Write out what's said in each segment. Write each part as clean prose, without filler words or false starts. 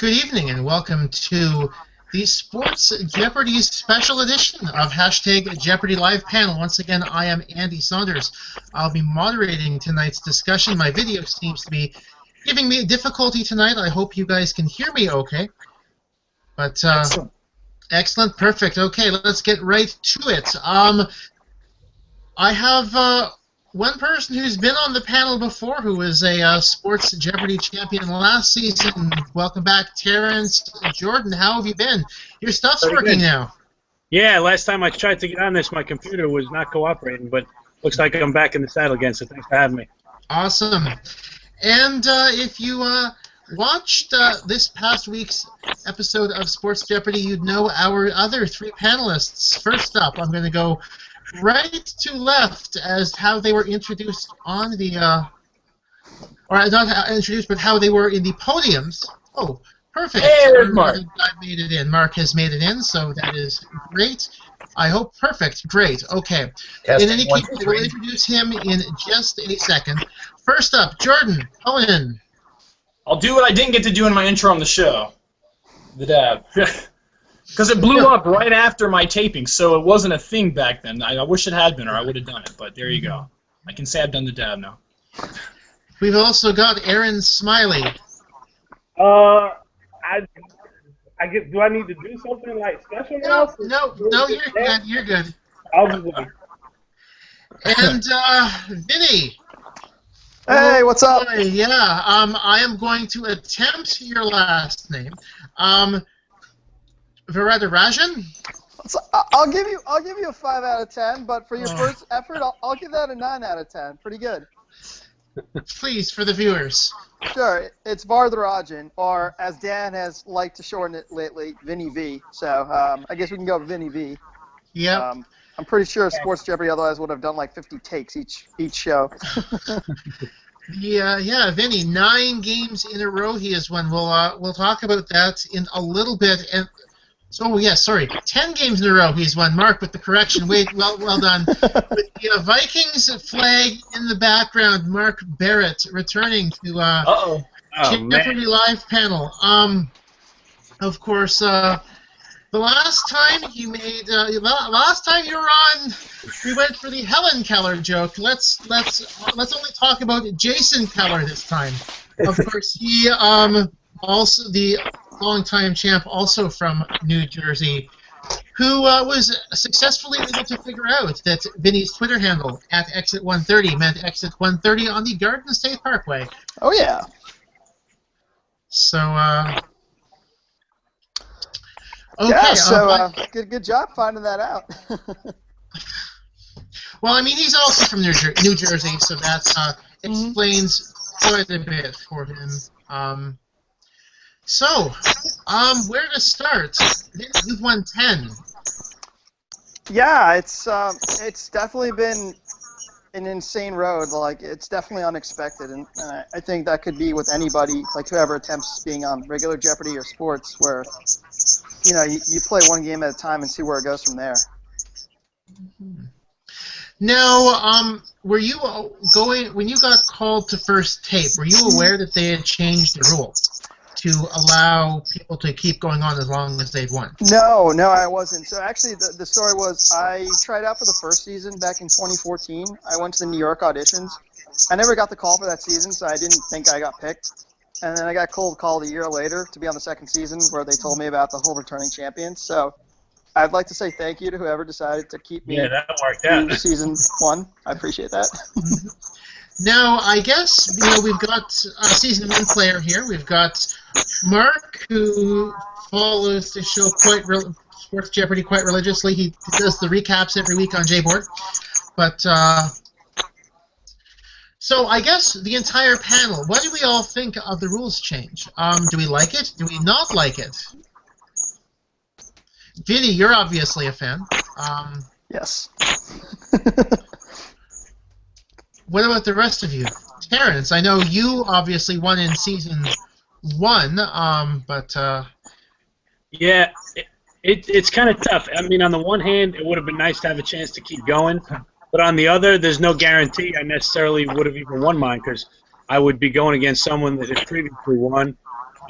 Good evening and welcome to the Sports Jeopardy special edition of #Jeopardy Live Panel. Once again, I am Andy Saunders. I'll be moderating tonight's discussion. My video seems to be giving me difficulty tonight. I hope you guys can hear me okay. But excellent, perfect. Okay, let's get right to it. I have one person who's been on the panel before who was a Sports Jeopardy champion last season. Welcome back, Terrence. Jordan, how have you been? Your stuff's working now. Yeah, last time I tried to get on this, my computer was not cooperating, but looks like I'm back in the saddle again, so thanks for having me. Awesome. And if you watched this past week's episode of Sports Jeopardy, you'd know our other three panelists. First up, I'm going to go right to left as how they were introduced on the, or not introduced, but how they were in the podiums. Oh, perfect. Hey, there's Mark. I made it in. Mark has made it in, so that is great. I hope perfect. Great. Okay. Testing, in any case, we'll introduce him in just a second. First up, Jordan, Honan. I'll do what I didn't get to do in my intro on the show. The dab. Because it blew up right after my taping, so it wasn't a thing back then. I wish it had been, or I would have done it, but there you go. I can say I've done the dab now. We've also got Aaron Smiley. Do I need to do something like special now? No, you're good. You're good. I'll just wait. And Vinny. Hey, what's up? Yeah, I am going to attempt your last name. Varadarajan? I'll give you a 5 out of 10, but for your first effort, I'll give that a 9 out of 10. Pretty good. Please, for the viewers. Sure, it's Varadarajan, or as Dan has liked to shorten it lately, Vinny V. So I guess we can go with Vinny V. Yep. I'm pretty sure Sports Jeopardy otherwise would have done like 50 takes each show. Yeah, Vinny, 9 games in a row he has won. We'll talk about that in a little bit. And so, yes, sorry, 10 games in a row he's won. Mark with the correction. Wait, well done. With the Vikings flag in the background, Mark Barrett returning to Jeopardy Live Panel. Of course, the last time you were on, we went for the Helen Keller joke. Let's only talk about Jason Keller this time. Of course, he also the longtime champ, also from New Jersey, who was successfully able to figure out that Vinny's Twitter handle @exit130 meant exit 130 on the Garden State Parkway. Oh yeah. So. Okay, yeah, so good job finding that out. Well, I mean, he's also from New Jersey, so that explains quite a bit for him. So, where to start? You've won 10. Yeah, it's definitely been an insane road. Like, it's definitely unexpected, and I think that could be with anybody, like whoever attempts being on regular Jeopardy or sports, where you play one game at a time and see where it goes from there. Now, were you when you got called to first tape? Were you aware that they had changed the rules to allow people to keep going on as long as they'd won? No, I wasn't. So actually, the story was I tried out for the first season back in 2014. I went to the New York auditions. I never got the call for that season, so I didn't think I got picked. And then I got cold called a year later to be on the second season where they told me about the whole returning champions. So I'd like to say thank you to whoever decided to keep me that worked out. Season 1. I appreciate that. Now, I guess we've got a season 1 player here. We've got Mark, who follows the show Sports Jeopardy quite religiously. He does the recaps every week on Jboard. But so I guess the entire panel, what do we all think of the rules change? Do we like it? Do we not like it? Vinny, you're obviously a fan. Yes. What about the rest of you? Terrence, I know you obviously won in season 1, but... Yeah, it's kind of tough. I mean, on the one hand, it would have been nice to have a chance to keep going, but on the other, there's no guarantee I necessarily would have even won mine, because I would be going against someone that had previously won.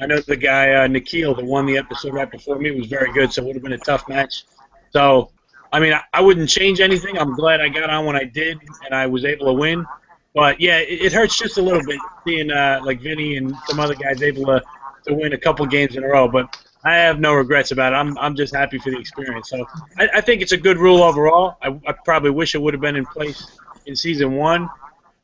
I know the guy, Nikhil, that won the episode right before me, was very good, so it would have been a tough match. So, I mean, I wouldn't change anything. I'm glad I got on when I did, and I was able to win. But, yeah, it hurts just a little bit seeing, like, Vinny and some other guys able to win a couple games in a row. But I have no regrets about it. I'm just happy for the experience. So I think it's a good rule overall. I probably wish it would have been in place in Season 1.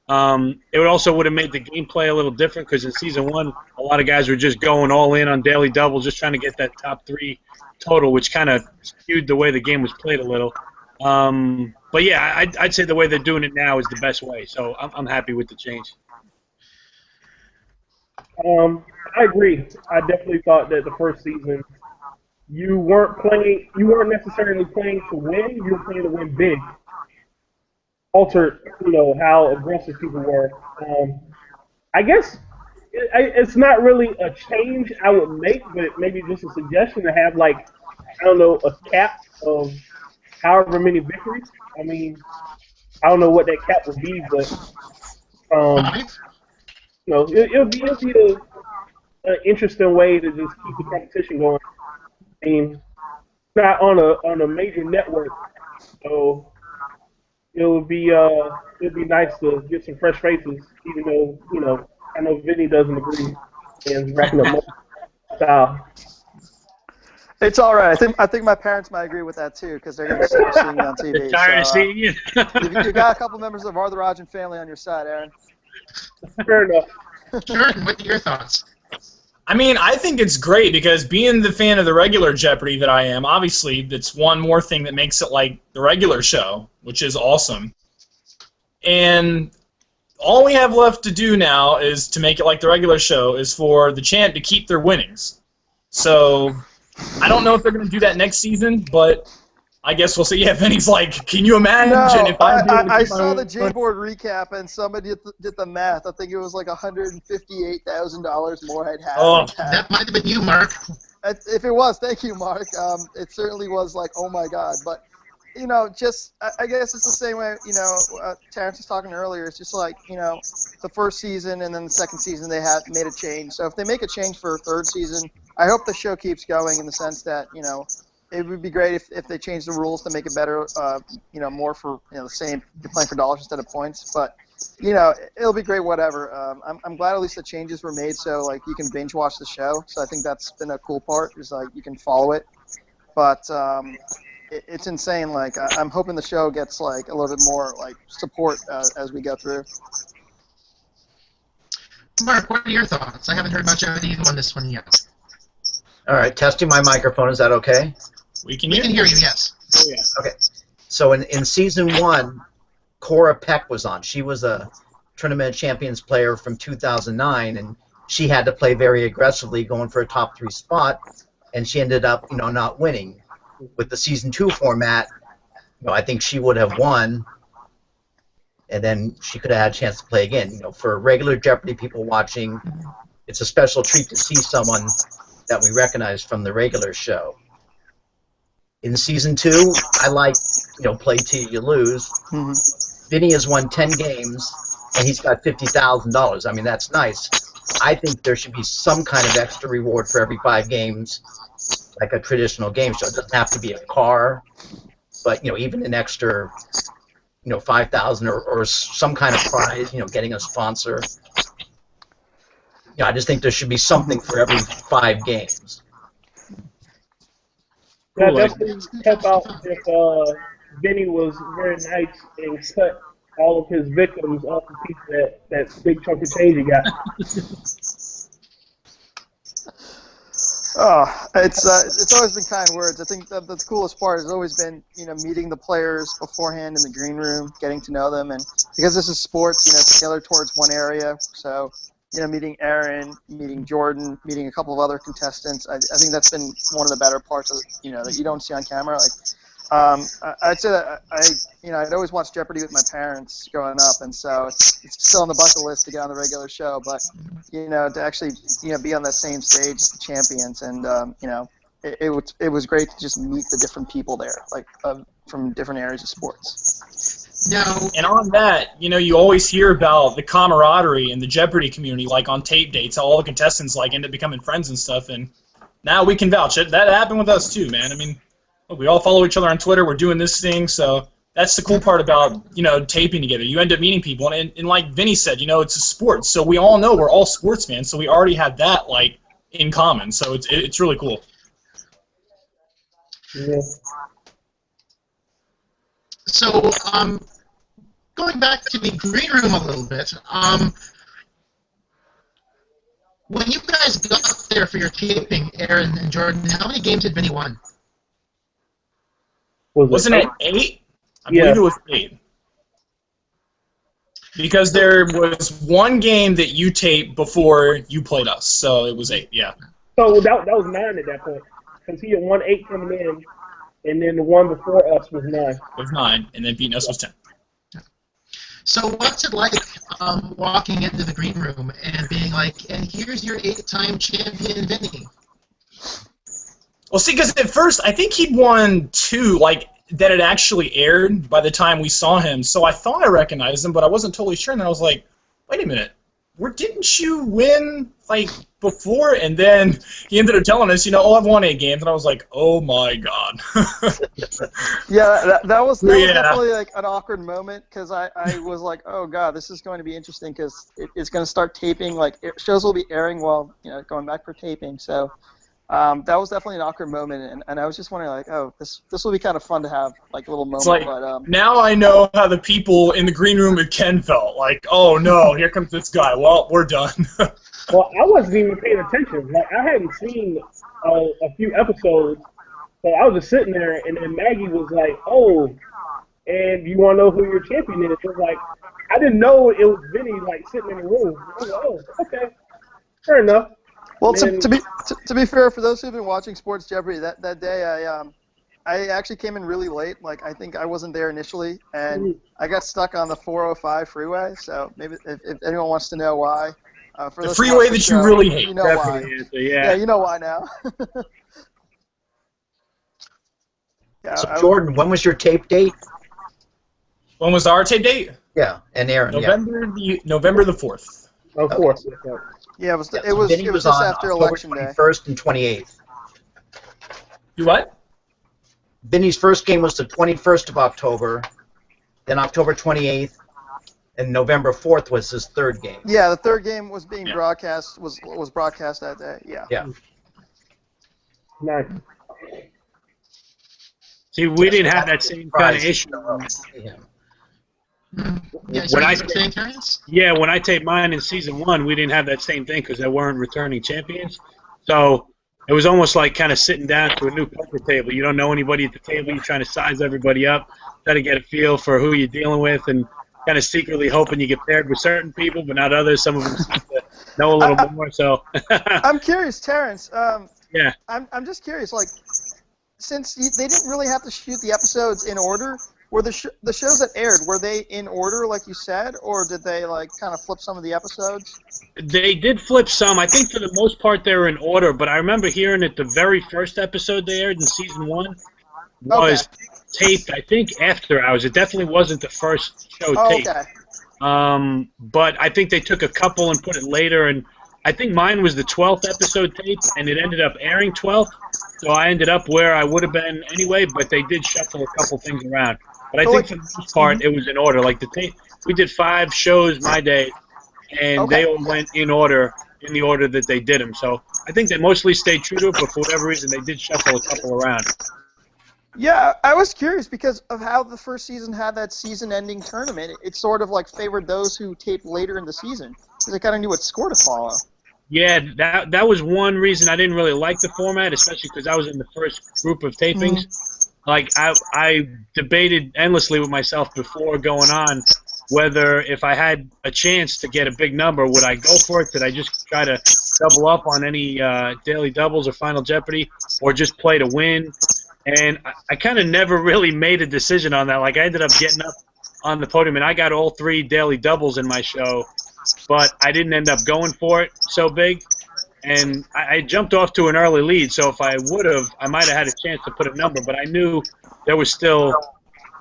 It would have made the gameplay a little different because in Season 1, a lot of guys were just going all in on daily double, just trying to get that top 3 total, which kind of skewed the way the game was played a little. But yeah, I'd say the way they're doing it now is the best way. So I'm happy with the change. I agree. I definitely thought that the first season you weren't necessarily playing to win. You were playing to win big. Altered, how aggressive people were. I guess it's not really a change I would make, but maybe just a suggestion to have, like, I don't know, a cap of however many victories. I mean, I don't know what that cap would be, but it'll be an interesting way to just keep the competition going. I mean, not on a major network, so it would be nice to get some fresh faces, even though I know Vinny doesn't agree and is racking up style. It's all right. I think my parents might agree with that too, because they're going to be seeing me on TV. They're tired of seeing you. You got a couple members of the Varadarajan family on your side, Aaron. Fair enough. Jordan, what are your thoughts? I mean, I think it's great because being the fan of the regular Jeopardy that I am, obviously, that's one more thing that makes it like the regular show, which is awesome. And all we have left to do now is to make it like the regular show is for the champ to keep their winnings. So I don't know if they're going to do that next season, but I guess we'll see. Yeah, Vinny's like, can you imagine if I saw the J-Board recap and somebody did the math. I think it was like $158,000 more I'd have. Oh, that might have been you, Mark. If it was, thank you, Mark. It certainly was like, oh my God. But, just, I guess it's the same way, Terrence was talking earlier. It's just like, the first season and then the second season they had made a change. So if they make a change for a third season, I hope the show keeps going in the sense that, it would be great if they change the rules to make it better, more for, the same, you're playing for dollars instead of points. But, it'll be great, whatever. I'm glad at least the changes were made so, like, you can binge watch the show. So I think that's been a cool part, is, like, you can follow it. But it's insane. Like, I'm hoping the show gets, like, a little bit more, like, support as we go through. Mark, what are your thoughts? I haven't heard much of either on this one yet. All right, testing my microphone. Is that okay? we can We can hear you, yes. Oh, yeah. Okay. So in Season 1, Cora Peck was on. She was a Tournament of Champions player from 2009, and she had to play very aggressively going for a top 3 spot, and she ended up, not winning. With the Season 2 format, I think she would have won, and then she could have had a chance to play again. For regular Jeopardy people watching, it's a special treat to see someone that we recognize from the regular show. In Season 2, I like, play till you lose. Mm-hmm. Vinny has won 10 games, and he's got $50,000. I mean, that's nice. I think there should be some kind of extra reward for every 5 games, like a traditional game show. It doesn't have to be a car, but, even an extra, $5,000 or some kind of prize, getting a sponsor. I just think there should be something for every 5 games. Yeah, definitely help out if Vinny was very nice and cut all of his victims off the piece of that big chunk of change he got. It's always been kind words. I think that the coolest part has always been, meeting the players beforehand in the green room, getting to know them, and because this is sports, it's tailored towards one area, so meeting Aaron, meeting Jordan, meeting a couple of other contestants. I think that's been one of the better parts of that you don't see on camera. Like, I'd say that I'd always watch Jeopardy with my parents growing up, and so it's still on the bucket list to get on the regular show. But to actually be on that same stage as the champions, and it was great to just meet the different people there, like from different areas of sports. Now, And on that, you always hear about the camaraderie in the Jeopardy community, like on tape dates, how all the contestants like end up becoming friends and stuff. And now we can vouch it. That happened with us too, man. I mean, look, we all follow each other on Twitter. We're doing this thing, so that's the cool part about taping together. You end up meeting people, and like Vinny said, it's a sport, so we all know we're all sports fans, so we already have that like in common. So it's really cool. Yeah. so going back to the green room a little bit, when you guys got there for your taping, Aaron and Jordan, how many games had Vinny won? Wasn't it 8? I believe it was 8. Because there was one game that you taped before you played us, so it was 8, yeah. So that was 9 at that point, because he had won 8 coming in, and then the one before us was 9. It was 9, and then beating us was 10. So what's it like walking into the green room and being like, and here's your 8-time champion, Vinny? Well, see, because at first, I think he'd won 2, like, that had actually aired by the time we saw him, so I thought I recognized him, but I wasn't totally sure, and then I was like, wait a minute, didn't you win, like, before? And then he ended up telling us, I've won 8 games, and I was like, oh my god. Yeah, that was Yeah. definitely like an awkward moment, because I was like, oh god, this is going to be interesting, because it's going to start taping, like, shows will be airing while, going back for taping, so that was definitely an awkward moment, and I was just wondering, like, oh, this will be kind of fun to have, like, a little moment. It's like, but now I know how the people in the green room at Ken felt. Like, oh no, here comes this guy. Well, we're done. Well, I wasn't even paying attention. Like, I hadn't seen a few episodes, so I was just sitting there, and then Maggie was like, "Oh, and you want to know who your champion is?" It was like, I didn't know it was Vinny, like, sitting in the room. I was like, oh, okay, fair enough. well, to be fair, for those who've been watching Sports Jeopardy, that day I actually came in really late. Like, I think I wasn't there initially, and I got stuck on the 405 freeway. So maybe if anyone wants to know why. For The those freeway watching the that you show, really hate. You know why. Yeah. You know why now. Yeah, So Jordan, when was your tape date? When was our tape date? Yeah, and Aaron. November the 4th. Of course. yeah, it was Yeah, it was Vinny it was was just on after October election day. 21st and 28th. You what? Vinny's first game was the 21st of October, then October 28th, and November 4th was his third game. Yeah, the third game was being Yeah. broadcast was broadcast that day. Yeah. Yeah. Nice. See, we didn't have that same kind of issue. Yeah. Yeah, When sorry, I- you were saying, Terrence? Yeah, when I taped mine in season 1, we didn't have that same thing because they weren't returning champions. So it was almost like kind of sitting down to a new poker table. You don't know anybody at the table. You're trying to size everybody up, try to get a feel for who you're dealing with, and kind of secretly hoping you get paired with certain people, but not others. Some of them seem to know a little more. So I'm curious, Terrence. yeah. I'm just curious, like, since they didn't really have to shoot the episodes in order, were the shows that aired, were they in order like you said, or did they like kind of flip some of the episodes? They did flip some. I think for the most part they were in order, but I remember hearing that the very first episode they aired in season 1 was taped, I think, after hours. It definitely wasn't the first show taped. Okay. But I think they took a couple and put it later, and I think mine was the 12th episode taped, and it ended up airing 12th, so I ended up where I would have been anyway, but they did shuffle a couple things around. But I So, think like- for the most part, it was in order. Like the tape, we did 5 shows my day, and Okay. they all went in order, in the order that they did them. So I think they mostly stayed true to it, but for whatever reason, they did shuffle a couple around. Yeah, I was curious because of how the first season had that season-ending tournament. It sort of like favored those who taped later in the season because they kind of knew what score to follow. Yeah, that was one reason I didn't really like the format, especially because I was in the first group of tapings. Like, I debated endlessly with myself before going on whether if I had a chance to get a big number, would I go for it? Did I just try to double up on any daily doubles or Final Jeopardy, or just play to win? And I kind of never really made a decision on that. Like, I ended up getting up on the podium, and I got all 3 daily doubles in my show, but I didn't end up going for it so big. And I jumped off to an early lead, so if I would have, I might have had a chance to put a number, but I knew there was still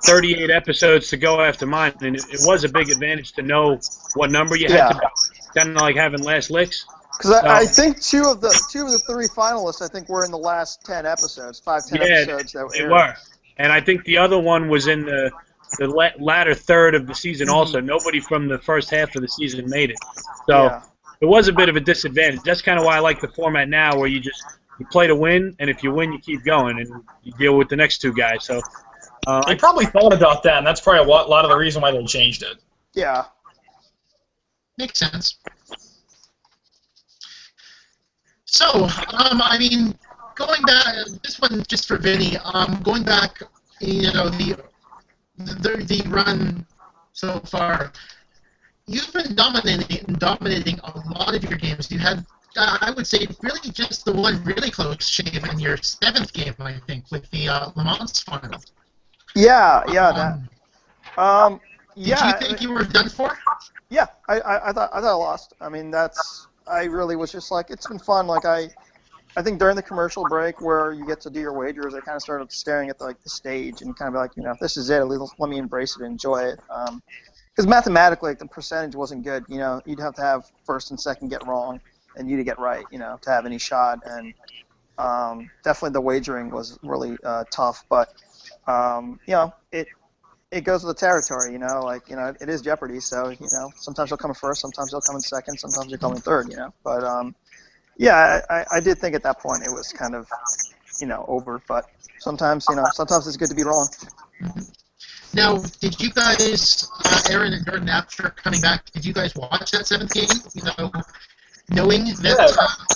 38 episodes to go after mine, and it was a big advantage to know what number you had to be. Kind of like having last licks. Because I think two of the 3 finalists, I think, were in the last 10 episodes, 10 episodes that they were. And I think the other one was in the latter third of the season also. Nobody from the first half of the season made it. So it was a bit of a disadvantage. That's kind of why I like the format now, where you play to win, and if you win, you keep going, and you deal with the next 2 guys. So I probably thought about that, and that's probably a lot of the reason why they changed it. Yeah. Makes sense. So, I mean, going back, this one just for Vinny. Going back, the run so far, you've been dominating a lot of your games. You had, I would say, really just the one really close shave in your 7th game, I think, with the Le Mans final. Yeah. Did you think you were done for? Yeah, I thought I lost. I mean, I really was just like, it's been fun. Like I think during the commercial break where you get to do your wagers, I kind of started staring at the stage and kind of like, this is it. Let me embrace it and enjoy it. Because mathematically, the percentage wasn't good. You'd have to have first and second get wrong, and you to get right. To have any shot. And definitely the wagering was really tough. But it goes with the territory, it is Jeopardy, so, sometimes you'll come in first, sometimes you'll come in second, sometimes you'll come in third, But, I did think at that point it was kind of, over, but sometimes it's good to be wrong. Now, did you guys, Aaron and Jordan, after coming back, did you guys watch that 7th game, knowing that...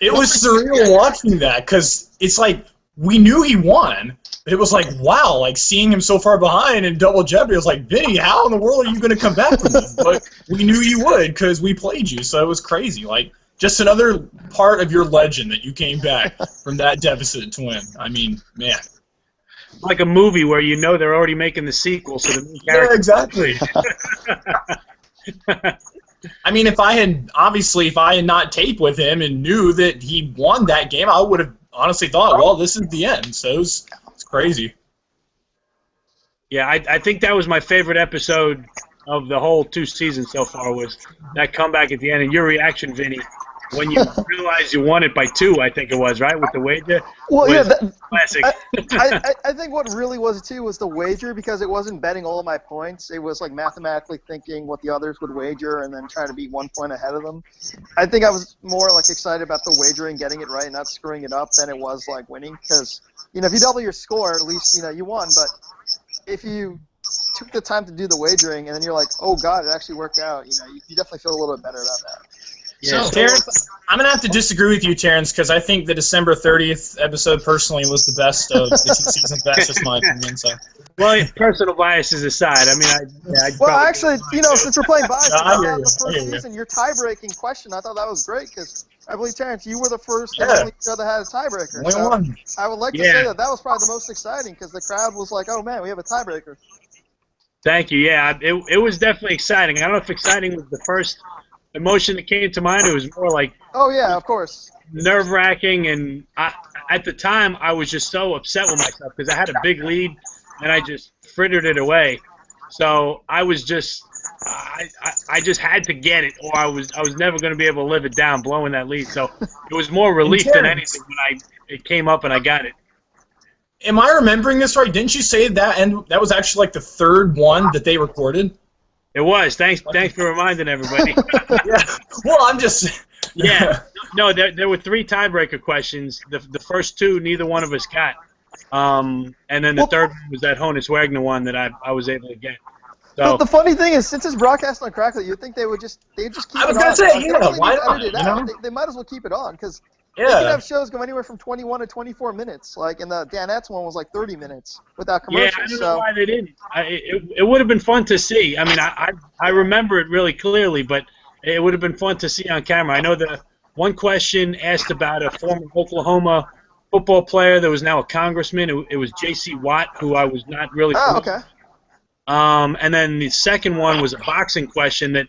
It was surreal watching that, because it's like, we knew he won. It was like, wow, like seeing him so far behind in Double Jeopardy, it was like, Vinny, how in the world are you going to come back from this? But we knew you would because we played you, so it was crazy. Like, just another part of your legend that you came back from that deficit to win. I mean, man. Like a movie where they're already making the sequel, so the main character... Yeah, exactly. I mean, if I had not taped with him and knew that he won that game, I would have honestly thought, well, this is the end. So it's crazy. Yeah, I think that was my favorite episode of the whole 2 seasons so far, was that comeback at the end, and your reaction, Vinny, when you realized you won it by 2, I think it was, right, with the wager? Well, yeah, classic. I think what really was too was the wager, because it wasn't betting all of my points. It was like mathematically thinking what the others would wager and then trying to be 1 point ahead of them. I think I was more like excited about the wagering, getting it right, and not screwing it up, than it was like winning. Because if you double your score, at least you won. But if you took the time to do the wagering and then you're like, oh god, it actually worked out, you definitely feel a little bit better about that. Yeah. So, Terrence, I'm going to have to disagree with you, Terrence, because I think the December 30th episode personally was the best of the 2 seasons. That's just my opinion. So. Well, personal biases aside, I mean, well, actually, since we're playing biases, on the first season, your tie-breaking question, I thought that was great, because I believe, Terrence, you were the first and only show that had a tiebreaker. So I would like to say that was probably the most exciting, because the crowd was like, oh man, we have a tiebreaker. Thank you. Yeah, it was definitely exciting. I don't know if exciting was the first emotion that came to mind. It was more like, oh yeah, of course, nerve-wracking, and at the time I was just so upset with myself because I had a big lead and I just frittered it away. So I was just I just had to get it, or I was never going to be able to live it down, blowing that lead. So it was more relief than anything when it came up and I got it. Am I remembering this right? Didn't you say that, and that was actually like the 3rd one that they recorded? It was. Thanks for reminding everybody. Yeah. Well, I'm just... Yeah. No, there were 3 tiebreaker questions. The first 2, neither one of us got. And then the third one was that Honan Wagner one that I was able to get. So, but the funny thing is, since it's broadcast on Crackle, you'd think they'd just keep it on. I was going to say, why not? They might as well keep it on, because they can have shows go anywhere from 21 to 24 minutes. Like, and the Danettes one was like 30 minutes without commercials. Yeah, I don't know why they didn't. It would have been fun to see. I mean, I remember it really clearly, but it would have been fun to see on camera. I know the one question asked about a former Oklahoma football player that was now a congressman. It was J.C. Watt, who I was not really familiar with. Okay. And then the second one was a boxing question that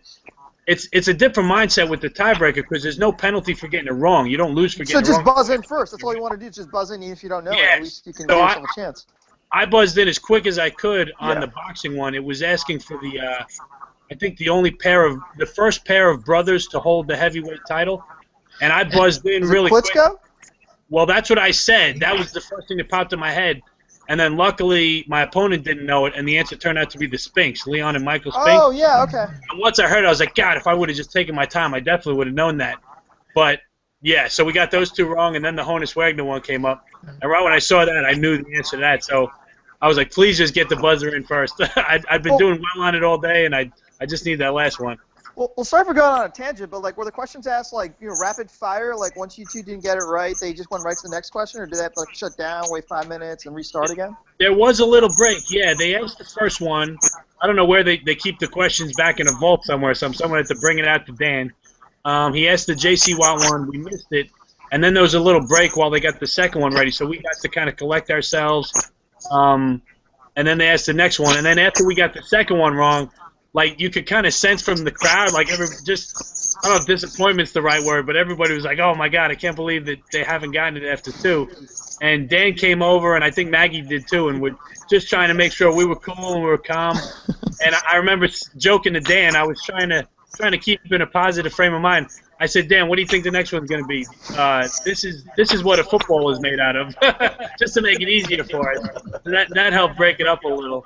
it's a different mindset with the tiebreaker, because there's no penalty for getting it wrong. You don't lose for getting it wrong. So just buzz in first. That's all you want to do, just buzz in, even if you don't know. Yeah. At least you can give yourself a chance. I buzzed in as quick as I could on the boxing one. It was asking for the, I think the first pair of brothers to hold the heavyweight title, and I buzzed in really quick. Well, that's what I said. That was the first thing that popped in my head. And then luckily, my opponent didn't know it, and the answer turned out to be the Spinks, Leon and Michael Spinks. Oh, yeah, okay. And once I heard it, I was like, God, if I would have just taken my time, I definitely would have known that. But, yeah, so we got those two wrong, and then the Honus Wagner one came up. And right when I saw that, I knew the answer to that. So I was like, please just get the buzzer in first. I've been doing well on it all day, and I just need that last one. Well, sorry for going on a tangent, but like, were the questions asked like, rapid fire? Like, once you two didn't get it right, they just went right to the next question, or did they have to like shut down, wait 5 minutes, and restart again? There was a little break. Yeah, they asked the first one. I don't know where they keep the questions back in a vault somewhere, so someone had to bring it out to Dan. He asked the J.C. Watt one. We missed it, and then there was a little break while they got the second one ready, so we got to kind of collect ourselves. And then they asked the next one, and then after we got the second one wrong, like, you could kind of sense from the crowd, like, I don't know if disappointment's the right word, but everybody was like, oh, my God, I can't believe that they haven't gotten it after two. And Dan came over, and I think Maggie did too, and we're just trying to make sure we were cool and we were calm. And I remember joking to Dan, I was trying to keep in a positive frame of mind. I said, Dan, what do you think the next one's going to be? This is what a football is made out of, just to make it easier for us. That helped break it up a little.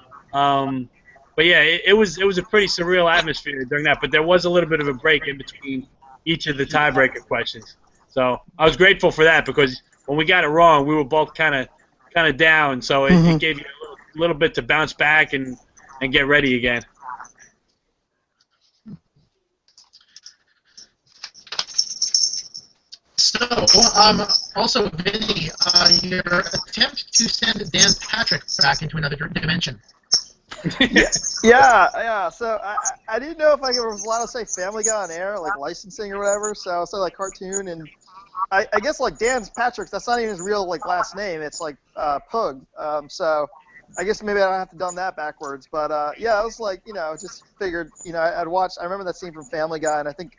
But yeah, it was a pretty surreal atmosphere during that. But there was a little bit of a break in between each of the tiebreaker questions. So I was grateful for that, because when we got it wrong, we were both kind of down. So it gave you a little bit to bounce back and get ready again. So, also, Vinny, your attempt to send Dan Patrick back into another dimension. Yeah. So I didn't know if I was allowed to say Family Guy on air, like licensing or whatever. So I said like cartoon, and I guess like Dan's Patrick. That's not even his real like last name. It's like Pug. So I guess maybe I don't have to done that backwards. But yeah, I was like, just figured, I'd watched. I remember that scene from Family Guy, and I think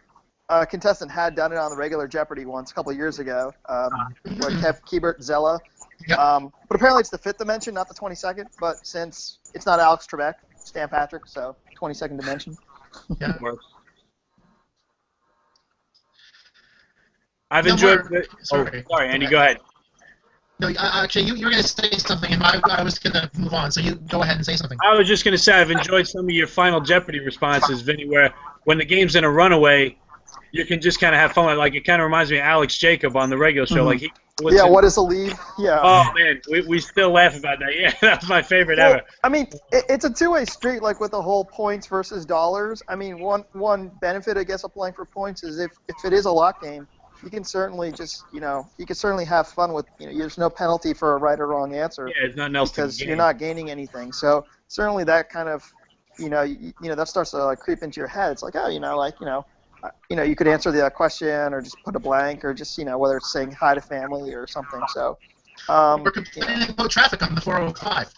a contestant had done it on the regular Jeopardy once a couple of years ago, where Kev Keebert Zella. Yep. But apparently it's the fifth dimension, not the 22nd. But since it's not Alex Trebek, it's Dan Patrick, so 22nd dimension. Yeah. I've enjoyed. Sorry, Andy, go ahead. No, actually, you were going to say something, and I was going to move on. So you go ahead and say something. I was just going to say I've enjoyed some of your final Jeopardy responses, Vinny, where when the game's in a runaway, you can just kind of have fun. Like, it kind of reminds me of Alex Jacob on the regular show. Like what is a lead? Yeah. Oh man, we still laugh about that. Yeah, that was my favorite ever. I mean, it's a two-way street, like with the whole points versus dollars. I mean, one benefit, I guess, of playing for points is if it is a lock game, you can certainly just, you can certainly have fun with, there's no penalty for a right or wrong answer. Yeah, it's nothing else because you're not gaining anything. So certainly that kind of, that starts to like creep into your head. It's like, you could answer the question or just put a blank or just, whether it's saying hi to family or something. So, we're complaining about traffic on the 405.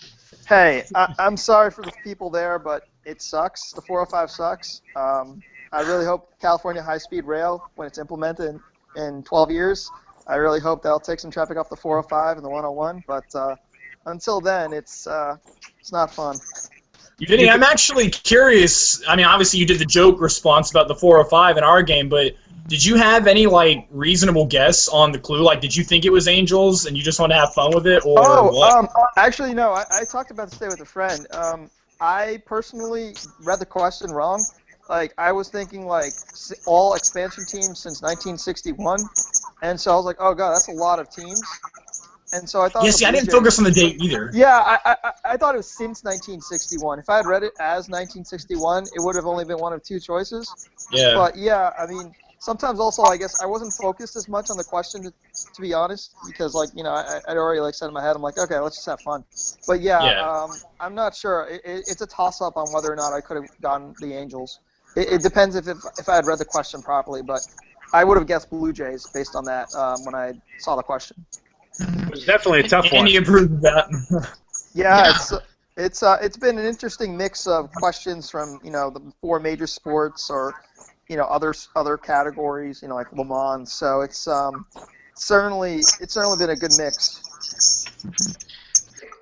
Hey, I'm sorry for the people there, but it sucks. The 405 sucks. I really hope California high-speed rail, when it's implemented in 12 years, I really hope that'll take some traffic off the 405 and the 101. But until then, it's not fun. Vinny, I'm actually curious. I mean, obviously you did the joke response about the 405 in our game, but did you have any like reasonable guess on the clue? Like, did you think it was angels and you just want to have fun with it, or what? Actually, no. I talked about this today with a friend. I personally read the question wrong. Like, I was thinking like all expansion teams since 1961, and so I was like, oh god, that's a lot of teams. And so I thought. Yeah, see, I didn't focus on the date either. Yeah, I thought it was since 1961. If I had read it as 1961, it would have only been one of two choices. Yeah. But yeah, I mean, sometimes also I guess I wasn't focused as much on the question to be honest, because like I'd already like said in my head, I'm like, okay, let's just have fun. But yeah. I'm not sure. It's a toss up on whether or not I could have gotten the Angels. It depends if I had read the question properly, but I would have guessed Blue Jays based on that when I saw the question. It was definitely a tough one. Andy approved that. Yeah, it's been an interesting mix of questions from the four major sports or other categories like Le Mans. So it's certainly been a good mix.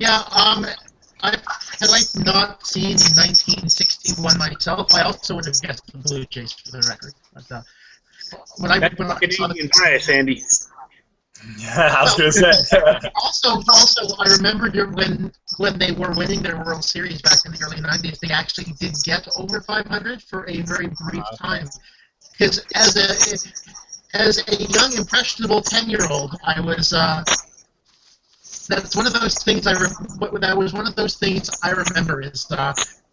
Yeah, I had I not seen 1961 myself, I also would have guessed the Blue Jays for the record. But That's when I saw Canadian the, bias, Andy. Yeah, I was gonna say. also, I remembered when they were winning their World Series back in the early '90s, they actually did get over 500 for a very brief time. Because as a young impressionable 10-year-old, I was. That's one of those things that was one of those things I remember is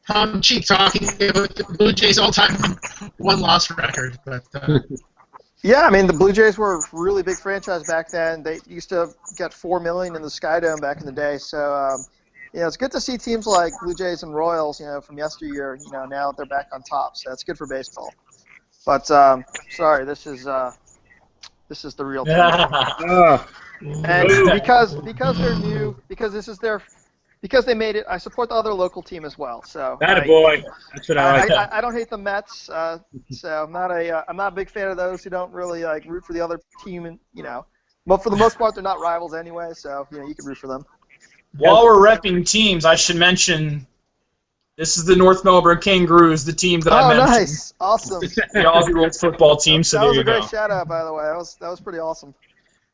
Tom Cheek talking about the Blue Jays all-time one-loss record. But Yeah, I mean the Blue Jays were a really big franchise back then. They used to get $4 million in the Sky Dome back in the day. So it's good to see teams like Blue Jays and Royals, from yesteryear. Now they're back on top. So that's good for baseball. But sorry, this is the real team. And because they're new, because they made it, I support the other local team as well. So Attaboy. That's what I like. I don't hate the Mets, so I'm not a big fan of those who don't really root for the other team, and but for the most part they're not rivals anyway, so you can root for them. While we're repping teams, I should mention this is the North Melbourne Kangaroos, the team that I mentioned. Oh, nice, awesome. The Aussie Rules football team. So that was there a you great go. shout out, by the way. That was pretty awesome.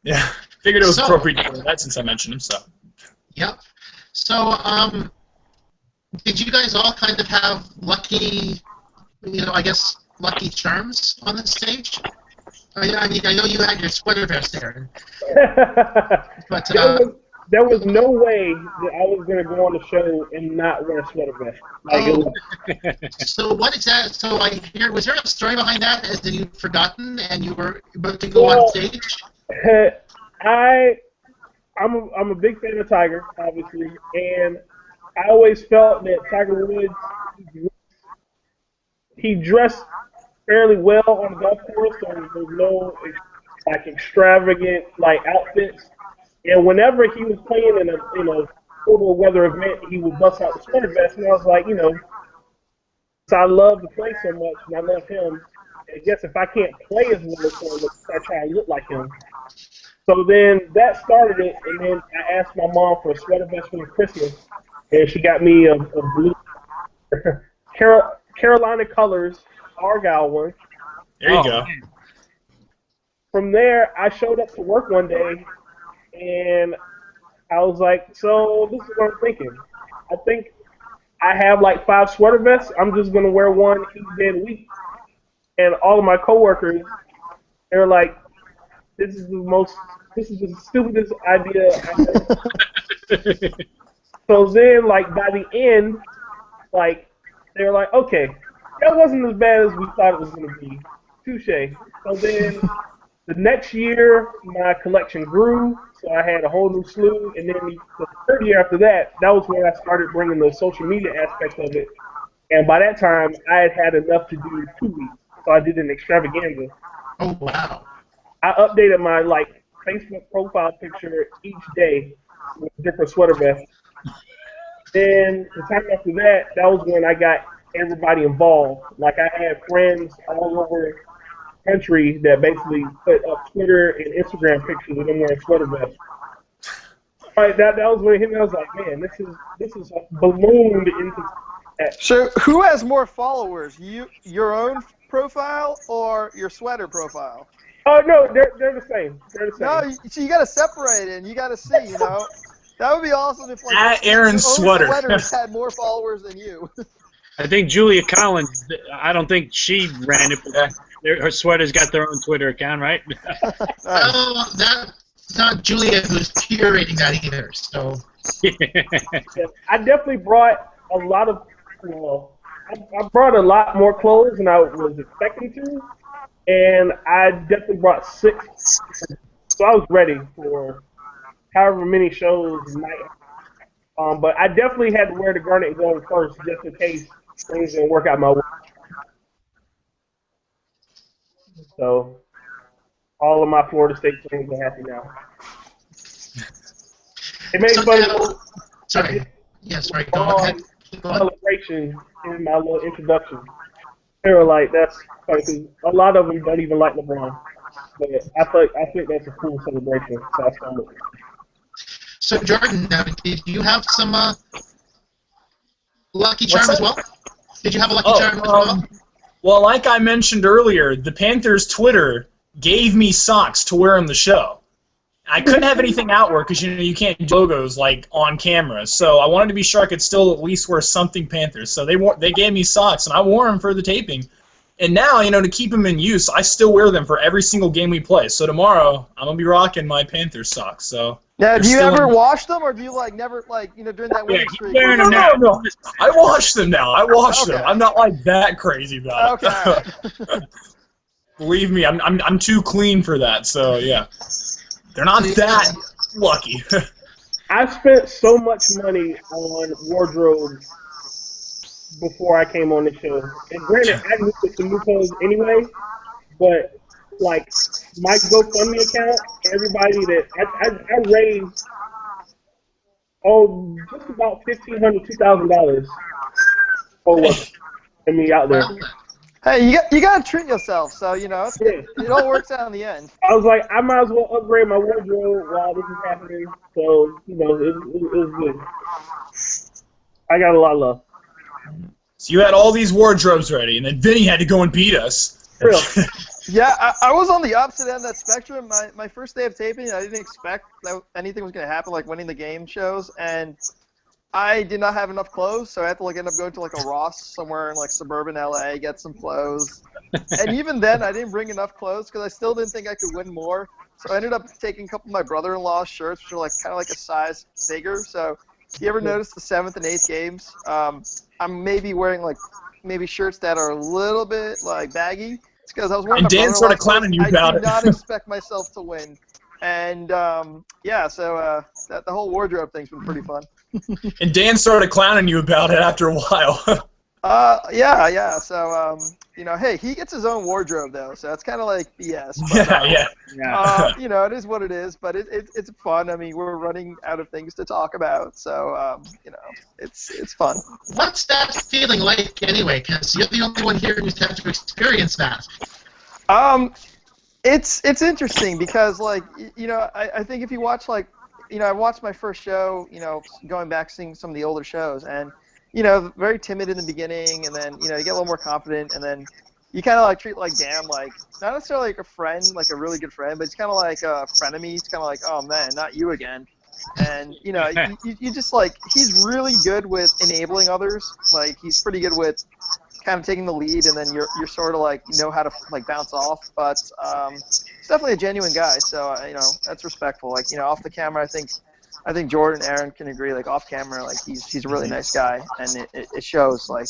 Yeah, figured it was appropriate to do that since I mentioned him. So. Yep. So, did you guys all kind of have lucky, lucky charms on the stage? I mean, I know you had your sweater vest there, but there was no way that I was going to go on the show and not wear a sweater vest. So what is that? So I hear, was there a story behind that? As in you'd forgotten and you were about to go on stage? I'm a big fan of Tiger, obviously, and I always felt that Tiger Woods, he dressed fairly well on the golf course, so there was no extravagant outfits. And whenever he was playing in a colder weather event, he would bust out the sweater vest, and I was like, so I love to play so much, and I love him. I guess if I can't play as well as him, I try to look like him. So then that started it, and then I asked my mom for a sweater vest for Christmas, and she got me a blue Carolina Colors Argyle one. There you go. From there, I showed up to work one day, and I was like, so this is what I'm thinking. I think I have 5 sweater vests. I'm just going to wear one each day of the week. And all of my coworkers, they're like, this is the stupidest idea I've ever. So then, by the end, they were like, okay, that wasn't as bad as we thought it was going to be. Touche. So then, the next year, my collection grew, so I had a whole new slew. And then the third year after that, that was when I started bringing the social media aspect of it. And by that time, I had enough to do 2 weeks, so I did an extravaganza. Oh, wow. I updated my Facebook profile picture each day with different sweater vests. Then the time after that, that was when I got everybody involved. I had friends all over the country that basically put up Twitter and Instagram pictures of them wearing sweater vests. That was when it hit me. I was like, man, this is ballooned into. So who has more followers, your own profile or your sweater profile? Oh no, they're the same. They're the same. No, so you got to separate it, and you got to see, That would be awesome if Aaron's sweaters had more followers than you. I think Julia Collins. I don't think she ran it, but her sweaters got their own Twitter account, right? Oh, that's not Julia who's curating that either. So I definitely brought a lot of. I brought a lot more clothes than I was expecting to, and I definitely brought 6. So I was ready for however many shows might. But I definitely had to wear the garnet and gold first, just in case things didn't work out my way. So all of my Florida State fans are happy now. It made fun. Sorry. Yeah, sorry. Go ahead. Celebration in my little introduction. They were like, that's funny, a lot of them don't even like LeBron. But I think that's a cool celebration. So I started. So Jordan, now, did you have some lucky charm as well? Did you have a lucky charm as well? Well, like I mentioned earlier, the Panthers Twitter gave me socks to wear on the show. I couldn't have anything outward because you can't do logos like on camera. So I wanted to be sure I could still at least wear something Panthers. So they gave me socks, and I wore them for the taping. And now, to keep them in use, I still wear them for every single game we play. So tomorrow, I'm gonna be rocking my Panthers socks. So now, do you ever wash them, or do you never during that winning streak? No. I wash them now. I wash them. I'm not like that crazy about it. Okay. Believe me, I'm too clean for that. So yeah. They're not that lucky. I spent so much money on wardrobe before I came on the show. And granted, I needed some new clothes anyway, but like my GoFundMe account, everybody that I raised just about $1,500, $2,000 for me out there. Hey, you gotta treat yourself, so it all works out in the end. I was like, I might as well upgrade my wardrobe while this is happening. So it was good. I got a lot of love. So you had all these wardrobes ready, and then Vinny had to go and beat us. Real. Yeah, I was on the opposite end of that spectrum. My first day of taping, I didn't expect that anything was gonna happen, like winning the game shows, and I did not have enough clothes, so I had to end up going to a Ross somewhere in suburban LA, get some clothes. And even then, I didn't bring enough clothes because I still didn't think I could win more. So I ended up taking a couple of my brother-in-law's shirts, which are kind of a size bigger. So if you ever notice the 7th and 8th games, I'm maybe wearing maybe shirts that are a little bit baggy. It's because I was wearing. And Dan's sort of clowning you about it. I did not it. expect myself to win. And so the whole wardrobe thing's been pretty fun. And Dan started clowning you about it after a while. Yeah. So, hey, he gets his own wardrobe though, so that's kind of like BS. But, yeah. It is what it is, but it's fun. I mean, we're running out of things to talk about, so it's fun. What's that feeling like anyway? Because you're the only one here who's had to experience that. It's interesting because I think if you watch I watched my first show, going back seeing some of the older shows, and very timid in the beginning, and then you get a little more confident, and then you kind of treat Dan not necessarily like a friend, like a really good friend, but it's kind of like a frenemy. It's kind of oh man, not you again. And you just he's really good with enabling others. He's pretty good with kind of taking the lead, and then you're sort of know how to bounce off. But he's definitely a genuine guy, so that's respectful. Off the camera, I think Jordan and Aaron can agree. Off camera, he's a really nice guy, and it shows. And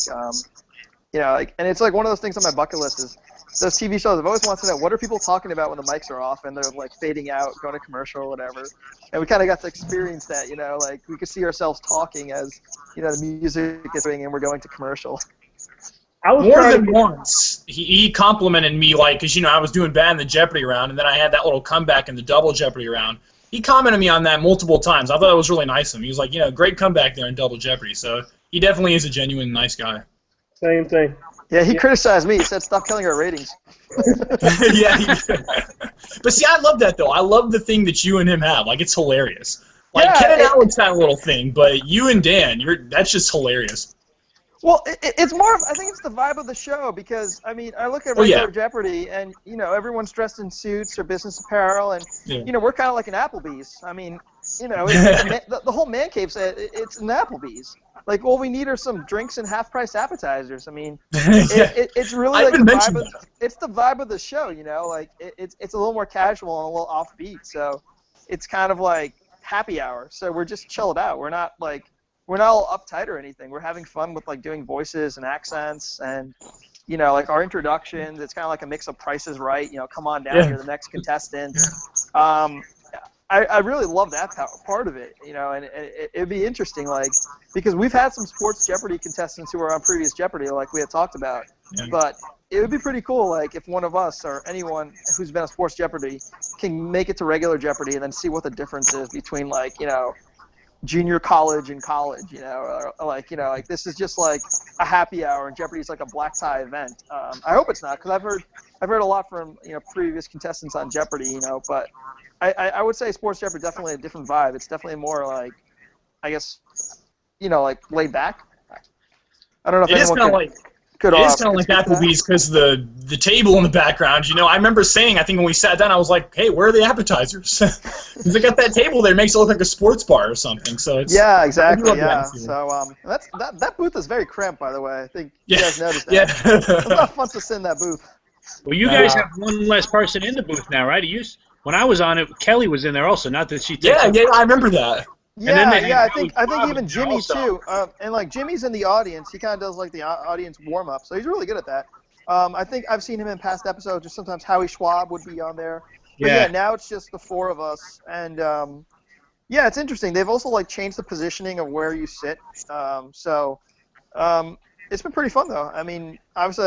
it's one of those things on my bucket list is those TV shows. I've always wanted to know what are people talking about when the mics are off and they're fading out, going to commercial or whatever. And we kind of got to experience that. We could see ourselves talking as the music is going and we're going to commercial. More than once, he complimented me, because, I was doing bad in the Jeopardy round, and then I had that little comeback in the double Jeopardy round. He commented me on that multiple times. I thought it was really nice of him. He was like, great comeback there in double Jeopardy. So he definitely is a genuine nice guy. Same thing. Yeah, he criticized me. He said, stop killing our ratings. Yeah. But see, I love that, though. I love the thing that you and him have. It's hilarious. Ken and Alex had a little thing, but you and Dan, that's just hilarious. Well, it's more of, I think it's the vibe of the show because, I look at regular Jeopardy and, everyone's dressed in suits or business apparel and, we're kind of like an Applebee's. The whole man cave said it's an Applebee's. All we need are some drinks and half-price appetizers. It's really the vibe it's the vibe of the show, it's a little more casual and a little offbeat. So it's kind of like happy hour. So we're just chilled out. We're not all uptight or anything. We're having fun with doing voices and accents and our introductions. It's kind of like a mix of Price is Right. Come on down, you're the next contestant. I really love that part of it. And it'd be interesting, because we've had some Sports Jeopardy contestants who were on previous Jeopardy, like we had talked about. Yeah. But it would be pretty cool, if one of us or anyone who's been on Sports Jeopardy can make it to regular Jeopardy and then see what the difference is between junior college and college, you know, or like, you know, like this is just like a happy hour and Jeopardy's like a black tie event. I hope it's not, because I've heard a lot from, you know, previous contestants on Jeopardy, you know, but I would say Sports Jeopardy definitely a different vibe. It's definitely more like, I guess, you know, like laid back. I don't know if It is anyone kind of like. could. It is kind of like Applebee's because the table in the background. You know, I remember saying, I think when we sat down, I was like, "Hey, where are the appetizers?" Because they got that table there, makes it look like a sports bar or something. So it's yeah, exactly. I do love Yeah. that. So that booth is very cramped, by the way. I think Yeah. you guys noticed that. Yeah. It's not fun to sit in that booth. Well, you guys have one less person in the booth now, right? When I was on it, Kelly was in there also. Not that she. Yeah, I remember that. Yeah, then I think Bob even in there Jimmy also. too, and like Jimmy's in the audience. He kind of does like the audience warm up, so he's really good at that. I think I've seen him in past episodes. Just sometimes Howie Schwab would be on there. But yeah, now it's just the four of us, and yeah, it's interesting. They've also like changed the positioning of where you sit. So it's been pretty fun though. I mean, obviously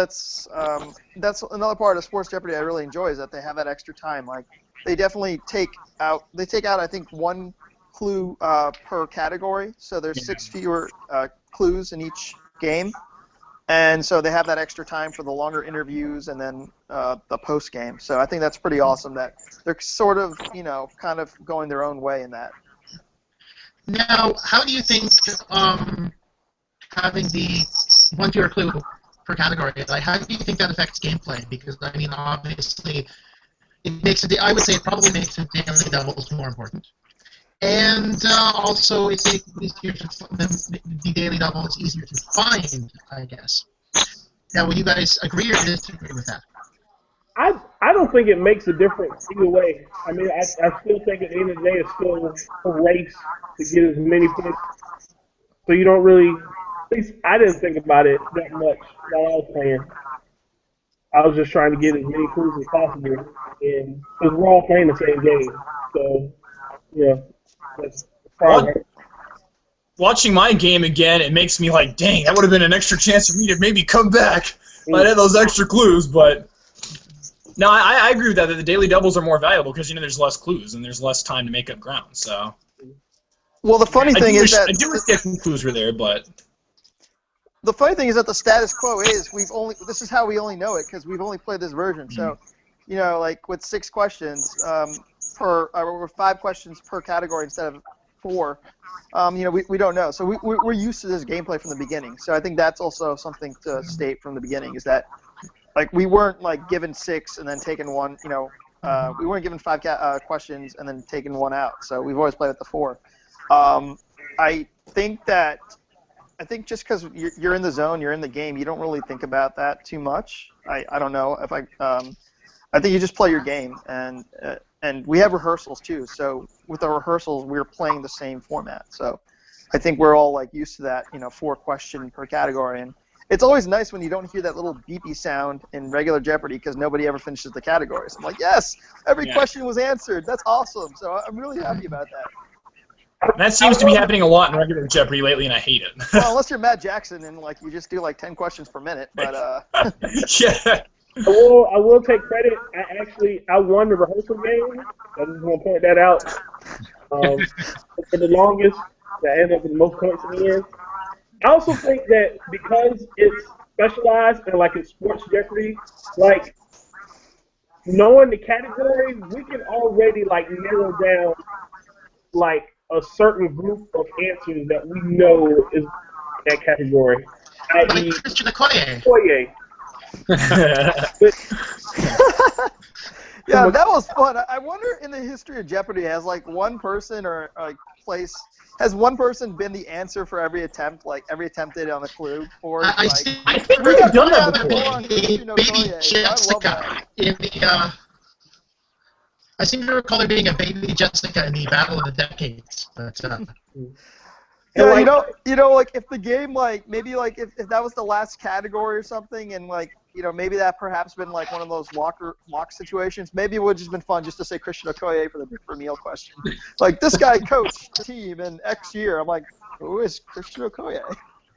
that's another part of Sports Jeopardy I really enjoy, is that they have that extra time. Like they definitely take out I think one clue per category, so there's 6 fewer clues in each game, and so they have that extra time for the longer interviews and then the post game. So I think that's pretty awesome that they're sort of, you know, kind of going their own way in that. Now, how do you think having the 1 fewer clue per category, like how do you think that affects gameplay? Because I mean, obviously, I would say it probably makes the daily doubles more important. And also, it's easier the daily double is easier to find, I guess. Now, will you guys agree or disagree with that? I don't think it makes a difference either way. I mean, I still think at the end of the day it's still a race to get as many points. So you don't really, at least I didn't think about it that much while I was playing. I was just trying to get as many clues as possible, and because we're all playing the same game. So, yeah. Watching my game again, it makes me like, dang, that would have been an extra chance for me to maybe come back if I had those extra clues. But no, I agree with that the daily doubles are more valuable because, you know, there's less clues and there's less time to make up ground. So, well, the funny thing is that I do wish the extra clues were there, but the funny thing is that the status quo is this is how we only know it, because we've only played this version. So, you know, like with 6 questions or 5 questions per category instead of 4, you know, we don't know. So we're used to this gameplay from the beginning. So I think that's also something to state from the beginning, is that like we weren't like given 6 and then taken 1. You know, we weren't given 5 questions and then taken 1 out. So we've always played with the 4. I think just because you're in the zone, you're in the game, you don't really think about that too much. I don't know if I think you just play your game, and we have rehearsals too. So with the rehearsals, we're playing the same format. So I think we're all like used to that, you know, 4 question per category, and it's always nice when you don't hear that little beepy sound in regular Jeopardy because nobody ever finishes the categories. I'm like, yes, every question was answered. That's awesome. So I'm really happy about that. that seems to be happening a lot in regular Jeopardy lately, and I hate it. Well, unless you're Matt Jackson and like you just do like 10 questions per minute, but Yeah. I will take credit. I won the rehearsal game. I just want to point that out. For the longest, I ended up with the most points in the end. I also think that because it's specialized and like it's Sports Jeopardy, like knowing the category, we can already like narrow down like a certain group of answers that we know is that category. Like Christian Okoye. Yeah, that was fun. I wonder in the history of Jeopardy, has like one person or like place, has one person been the answer for every attempt, like every attempted on the clue board? I think we've done that before. Baby Jessica in the. I seem to recall there being a baby Jessica in the Battle of the Decades, but. Yeah, you know, like if the game, like maybe like if that was the last category or something, and like, you know, maybe that perhaps been like one of those lock situations. Maybe it would have just been fun just to say Christian Okoye for the Big for Meal question. Like, this guy coached the team in X year. I'm like, who is Christian Okoye?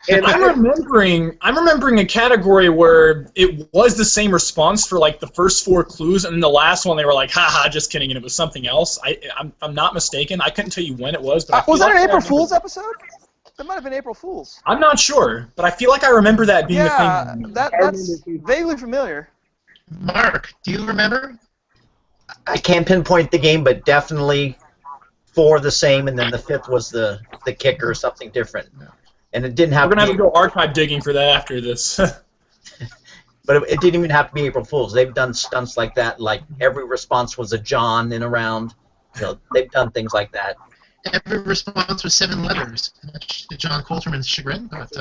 And I'm remembering a category where it was the same response for like the first 4 clues, and then the last one they were like, "Haha, just kidding," and it was something else. I'm not mistaken. I couldn't tell you when it was, but Was that an April Fool's? Fool's episode? That might have been April Fool's. I'm not sure, but I feel like I remember that being a Yeah, thing. that's vaguely familiar. Mark, do you remember? I can't pinpoint the game, but definitely 4 the same, and then the 5th was the kicker or something different. And it didn't have We're gonna to have be, to go archive digging for that after this. but it didn't even have to be April Fool's. They've done stunts like that. Like every response was a John in a round. You know, they've done things like that. Every response was 7 letters, much to John Coulterman's chagrin, but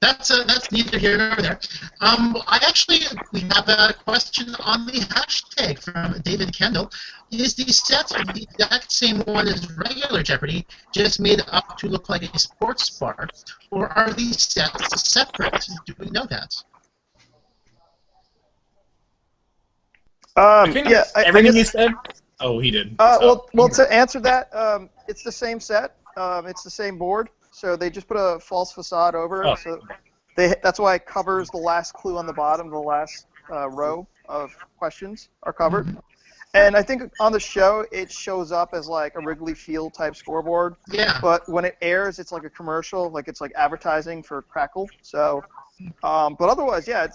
that's neither here nor there. We have a question on the hashtag from David Kendall. Is the set the exact same one as regular Jeopardy, just made up to look like a sports bar, or are these sets separate? Do we know that? Everything you said. Oh, he did. Well, to answer that, it's the same set. It's the same board. So they just put a false facade over it. Oh. So that's why it covers the last clue on the bottom. The last row of questions are covered. Mm-hmm. And I think on the show, it shows up as like a Wrigley Field type scoreboard. Yeah. But when it airs, it's like a commercial, like it's like advertising for Crackle. So, but otherwise, yeah,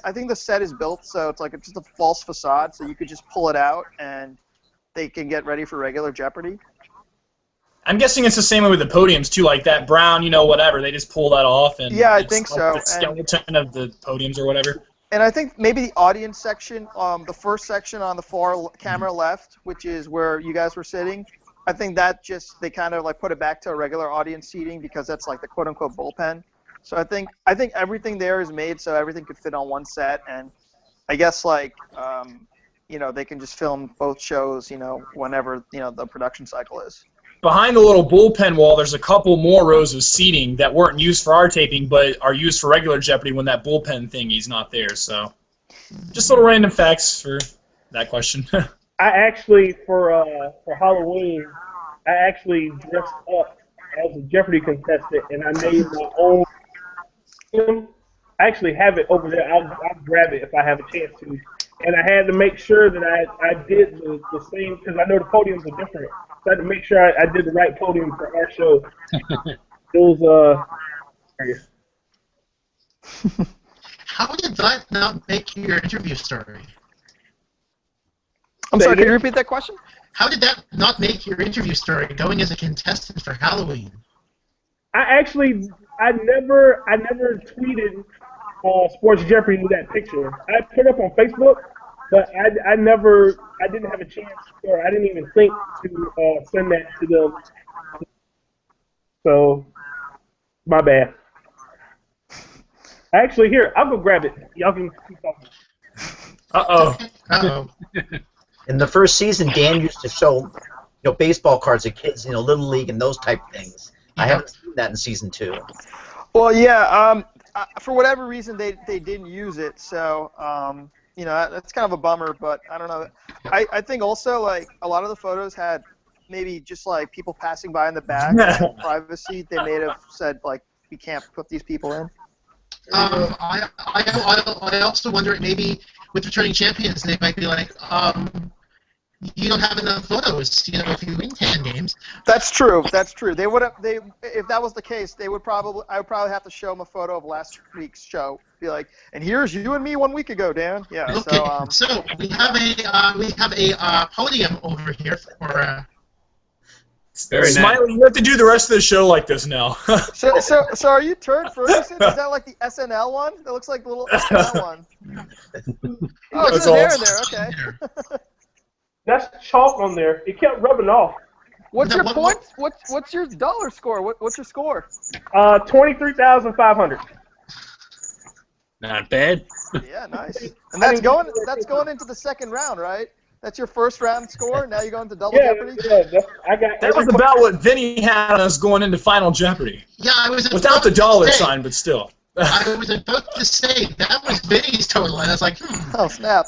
I think the set is built so it's like it's just a false facade, so you could just pull it out and they can get ready for regular Jeopardy. I'm guessing it's the same way with the podiums too, like that brown, whatever. They just pull that off and Yeah, I it's think like so. the skeleton of the podiums or whatever. And I think maybe the audience section, the first section on the far camera left, which is where you guys were sitting, I think that they kind of like put it back to a regular audience seating because that's like the quote unquote bullpen. So I think everything there is made so everything could fit on one set, and I guess like they can just film both shows, whenever the production cycle is. Behind the little bullpen wall, there's a couple more rows of seating that weren't used for our taping, but are used for regular Jeopardy when that bullpen thingy's not there. So, just little random facts for that question. I actually, for Halloween, I actually dressed up as a Jeopardy contestant, and I made my own. I actually have it over there. I'll grab it if I have a chance to. And I had to make sure that I did the same, because I know the podiums are different. So I had to make sure I did the right podium for our show. It was, How did that not make your interview story? I'm sorry, can you repeat that question? How did that not make your interview story going as a contestant for Halloween? I never tweeted Sports Jeopardy with that picture. I put it up on Facebook, but I didn't have a chance, or I didn't even think to send that to them. So, my bad. Actually, here, I'll go grab it. Y'all can keep talking. Uh-oh. In the first season, Dan used to show, baseball cards to kids, Little League and those type of things. I haven't seen that in season 2. Well, yeah. For whatever reason, they didn't use it, so that's kind of a bummer. But I don't know. I think also like a lot of the photos had maybe just like people passing by in the back, privacy. They may have said like we can't put these people in. I also wonder maybe with returning champions they might be like you don't have enough photos, if you win 10 games. That's true. They would have. If that was the case, I would probably have to show them a photo of last week's show. Be like, and here's you and me 1 week ago, Dan. Yeah. Okay. So we have a podium over here for. Very Smiley, you have to do the rest of the show like this now. So are you Turd Ferguson? Is that like the SNL one? That looks like the little SNL one. Oh, it's there in there. Okay. That's chalk on there. It kept rubbing off. What's your point? What's your dollar score? What's your score? 23,500. Not bad. Yeah, nice. And that's going into the second round, right? That's your first round score. Now you're going to double Jeopardy. Yeah, that was about what Vinny had on us going into Final Jeopardy. Yeah, I was without the dollar sign, but still. I was about to say that was Vinny's total, and I was like, Oh snap!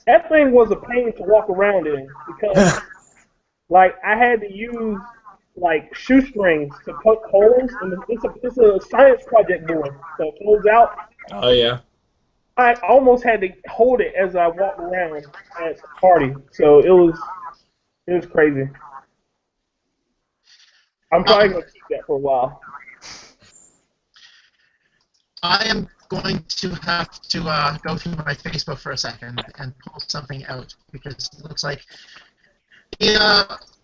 That thing was a pain to walk around in because, like, I had to use like shoestrings to poke holes, and it's a science project board, so it folds out. Oh yeah. I almost had to hold it as I walked around at the party, so it was crazy. I'm probably gonna keep that for a while. I am going to have to go through my Facebook for a second and pull something out because it looks like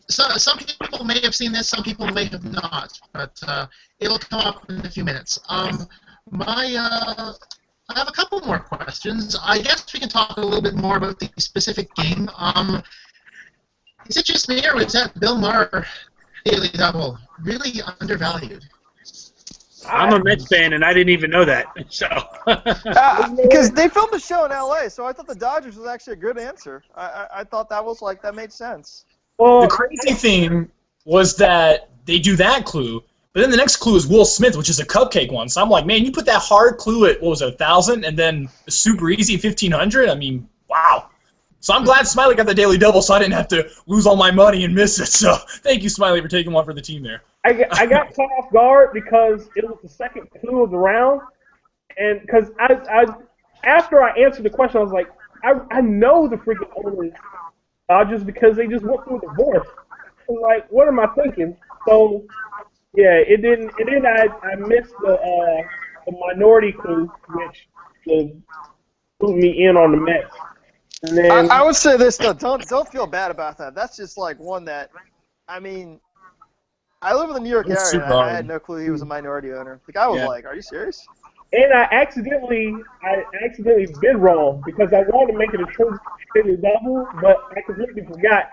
some people may have seen this, some people may have not, but it'll come up in a few minutes. I have a couple more questions. I guess we can talk a little bit more about the specific game. Is it just me, or is that Bill Maher daily double really undervalued? I'm a Mets fan, and I didn't even know that. So because they filmed the show in L.A., so I thought the Dodgers was actually a good answer. I thought that was that made sense. Well, The crazy thing was that they do that clue, but then the next clue is Will Smith, which is a cupcake one. So I'm like, man, you put that hard clue at, 1,000, and then a super easy 1,500? I mean, wow. So I'm glad Smiley got the daily double so I didn't have to lose all my money and miss it. So thank you, Smiley, for taking one for the team there. I got caught off guard because it was the second clue of the round, and because after I answered the question, I was like, I know the freaking owners, just because they just went through a divorce. I'm like, what am I thinking? So yeah, it didn't. I missed the minority clue, which put me in on the Mets. And then I would say this though, don't feel bad about that. That's just one that, I mean, I live in the New York area, and I had no clue he was a minority owner. I was like, are you serious? And I accidentally bid wrong because I wanted to make it a true double, but I completely forgot.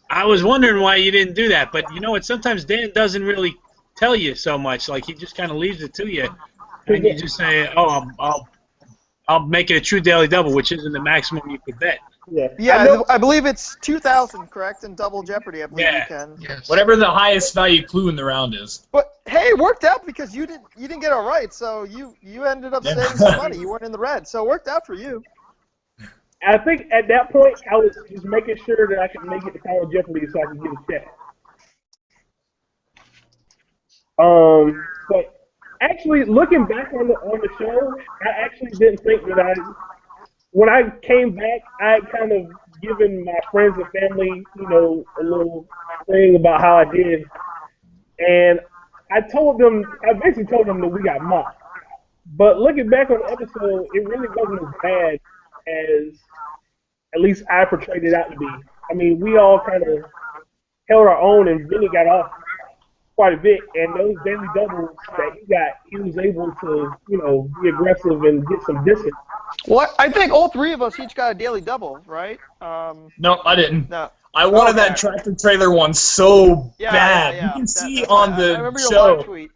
I was wondering why you didn't do that, but you know what? Sometimes Dan doesn't really tell you so much. Like, he just kind of leaves it to you, and you just say, "Oh, I'll make it a true daily double," which isn't the maximum you could bet. Yeah, I believe it's 2,000, correct? In Double Jeopardy, I believe you can. Yes. Whatever the highest value clue in the round is. But hey, it worked out because you didn't get it right, so you ended up saving some money. You weren't in the red, so it worked out for you. I think at that point I was just making sure that I could make it to College Jeopardy so I could get a check. But actually, looking back on the show, I actually didn't think that when I came back, I had kind of given my friends and family, a little thing about how I did. And I basically told them that we got mocked. But looking back on the episode, it really wasn't as bad as at least I portrayed it out to be. I mean, we all kind of held our own, and Vinny got off quite a bit. And those daily doubles that he was able to, be aggressive and get some distance. Well, I think all three of us each got a daily double, right? No, I didn't. No. I wanted that tractor trailer one so bad. Yeah. You can see on the I remember your show. live tweet.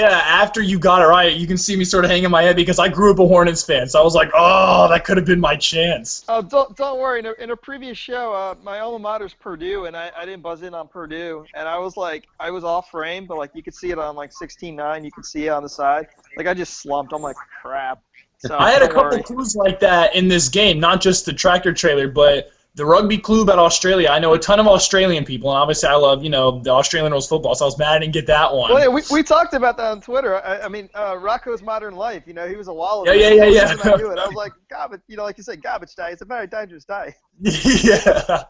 After you got it right, you can see me sort of hanging my head because I grew up a Hornets fan, so I was like, oh, that could have been my chance. Oh, don't worry. In a previous show, my alma mater's Purdue, and I didn't buzz in on Purdue, and I was off frame, but you could see it on 16:9. You could see it on the side. I just slumped. I'm like, crap. So I had a couple clues like that in this game, not just the tractor trailer, but the rugby clue about Australia. I know a ton of Australian people, and obviously I love, the Australian rules football, so I was mad I didn't get that one. Well, yeah, we talked about that on Twitter. I mean, Rocco's Modern Life, he was a wallaby. Yeah. I knew it. I was like, garbage, like you said, garbage day. It's a very dangerous day. Yeah.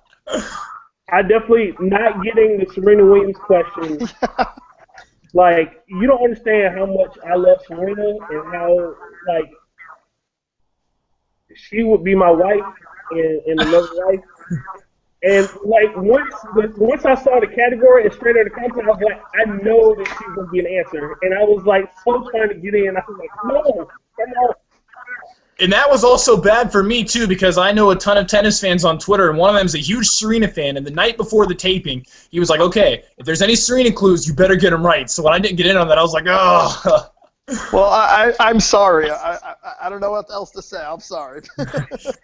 I definitely, not getting the Serena Williams question, you don't understand how much I love Serena and how, she would be my wife in another life. And once I saw the category and straight out of the content, I was like, I know that she's gonna be an answer. And I was so trying to get in. I was like, no, come on. And that was also bad for me too, because I know a ton of tennis fans on Twitter, and one of them is a huge Serena fan. And the night before the taping, he was like, "Okay, if there's any Serena clues, you better get them right." So when I didn't get in on that, I was like, "Oh." Well, I'm sorry. I don't know what else to say. I'm sorry.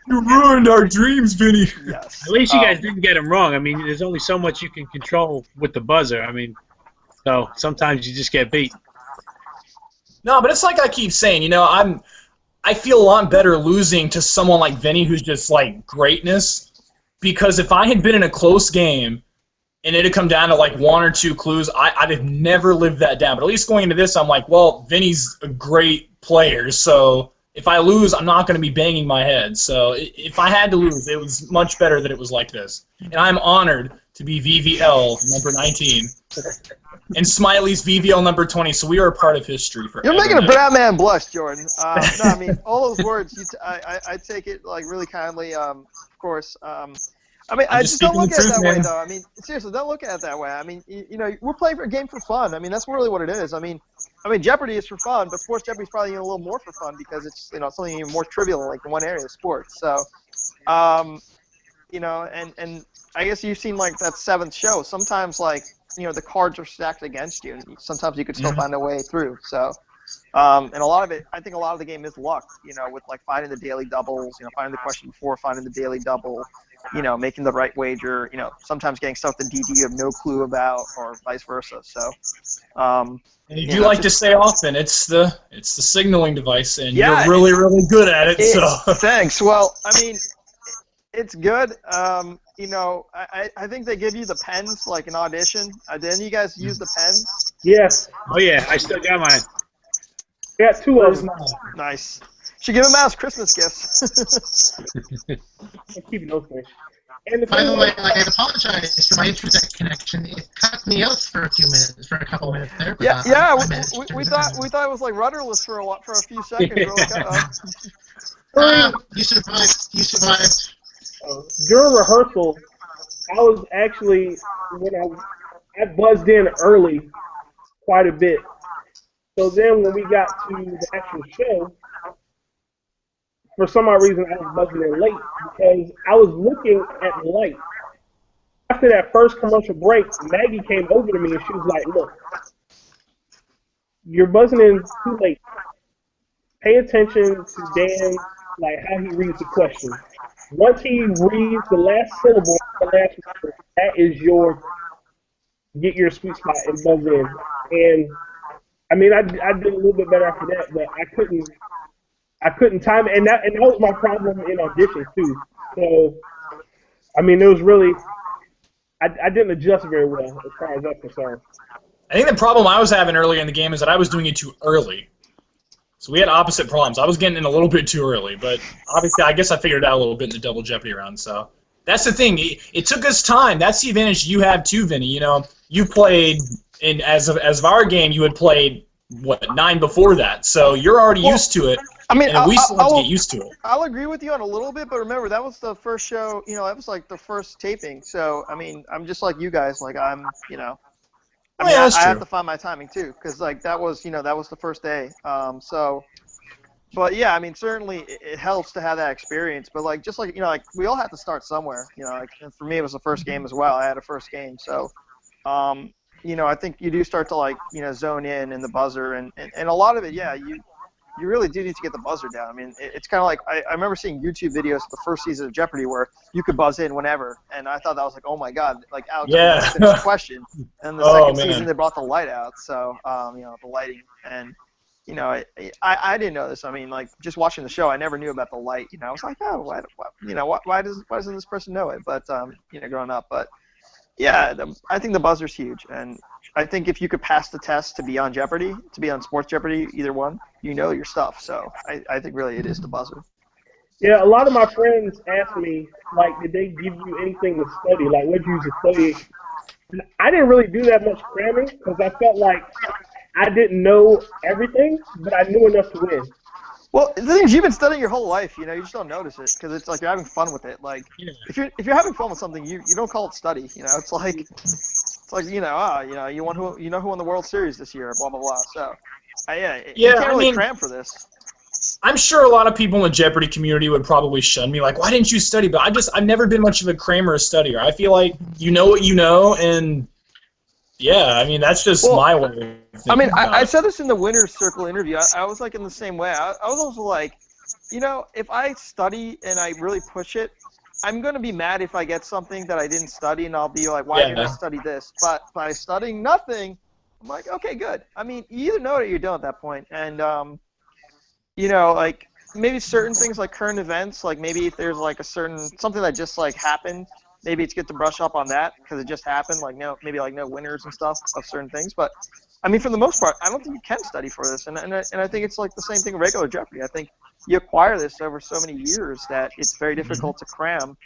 You ruined our dreams, Vinny. Yes. At least you guys didn't get them wrong. I mean, there's only so much you can control with the buzzer. I mean, so sometimes you just get beat. No, but it's like I keep saying, I feel a lot better losing to someone like Vinny, who's just greatness, because if I had been in a close game and it had come down to like 1 or 2 clues, I'd have never lived that down. But at least going into this, I'm like, well, Vinny's a great player, so if I lose, I'm not going to be banging my head. So if I had to lose, it was much better that it was like this. And I'm honored to be VVL number 19 and Smiley's VVL number 20. So we are a part of history forever. You're making a brown man blush, Jordan. No, I mean, all those words, I take it like really kindly, of course. I mean, I just don't look at it that way, though. I mean, seriously, don't look at it that way. I mean, you know, we're playing for a game for fun. I mean, that's really what it is. I mean, Jeopardy is for fun, but Sports Jeopardy is probably a little more for fun because it's, you know, something even more trivial, like in one area of sports. So, you know, and I guess you've seen like that 7th show. Sometimes, like, you know, the cards are stacked against you, and sometimes you could still find a way through. So, and a lot of it, I think a lot of the game is luck, you know, with like finding the daily doubles, you know, finding the question before, finding the daily double, you know, making the right wager, you know, sometimes getting stuff that DD you have no clue about, or vice versa. So, and you do like to say often, it's the signaling device, and you're really, really good at it. So thanks. Well, I mean, it's good. You know, I think they give you the pens like an audition. Didn't you guys use the pens? Yes. Oh yeah, I still got mine. Got 2 of them. Nice. Should give them out as Christmas gifts. I'm keeping those things. And By the way, I apologize for my internet connection. It cut me out for a couple minutes there. But, yeah. We thought it was like rudderless for a few seconds. We're like, you survived. You survived. During rehearsal, I was actually I buzzed in early, quite a bit. So then when we got to the actual show, for some odd reason I was buzzing in late because I was looking at the light. After that first commercial break, Maggie came over to me and she was like, "Look, you're buzzing in too late. Pay attention to Dan, like how he reads the question. Once he reads the last syllable, the last word, that is your get your sweet spot and buzz in." And I mean, I did a little bit better after that, but I couldn't time it, and that was my problem in auditions too. So, I mean, it was really I didn't adjust very well as far as that's concerned. I think the problem I was having earlier in the game is that I was doing it too early. So we had opposite problems. I was getting in a little bit too early, but obviously I guess I figured it out a little bit in the Double Jeopardy round. So that's the thing. It took us time. That's the advantage you have too, Vinny. You know, you played in as of our game. You had played 9 before that, so you're already used to it. I mean, and we still have to get used to it. I'll agree with you on a little bit, but remember that was the first show. You know, that was like the first taping. So I mean, I'm just like you guys. Like I'm, you know. I mean, I have to find my timing too, because like that was the first day. But yeah, I mean, certainly it helps to have that experience. But like, just like like we all have to start somewhere. Like, and for me it was the first game as well. I had a first game, so I think you do start to like zone in the buzzer, and a lot of it, yeah, you really do need to get the buzzer down. I mean, it's kind of like I remember seeing YouTube videos of the first season of Jeopardy where you could buzz in whenever, and I thought that was like, oh my god, like Alex finished the question. And the second season they brought the light out, so the lighting, and I didn't know this. I mean, like just watching the show, I never knew about the light. I was like, oh, why doesn't this person know it? But growing up, but yeah, I think the buzzer's huge, and I think if you could pass the test to be on Jeopardy, to be on Sports Jeopardy, either one, you know your stuff. So I think really it is the buzzer. Yeah, a lot of my friends ask me, like, did they give you anything to study? Like, what did you use to study? And I didn't really do that much cramming because I felt like I didn't know everything, but I knew enough to win. Well, the thing is, you've been studying your whole life. You just don't notice it because it's like you're having fun with it. Like, if you're having fun with something, you don't call it study. It's like you won who won the World Series this year, blah blah blah. So, you can't really cram for this. I'm sure a lot of people in the Jeopardy community would probably shun me, like, why didn't you study? But I've never been much of a crammer or a studier. I feel like you know what you know, and yeah, I mean that's just my way of thinking. I mean, I said this in the Winner's Circle interview. I was like in the same way. I was also like, if I study and I really push it, I'm going to be mad if I get something that I didn't study, and I'll be like, why didn't I study this? But by studying nothing, I'm like, okay, good. I mean, you either know what you're doing at that point, and like maybe certain things like current events, like maybe if there's like something that just like happened, maybe it's good to brush up on that because it just happened. Like maybe like no winners and stuff of certain things. But I mean, for the most part, I don't think you can study for this, and I think it's like the same thing in regular Jeopardy. I think you acquire this over so many years that it's very difficult to cram.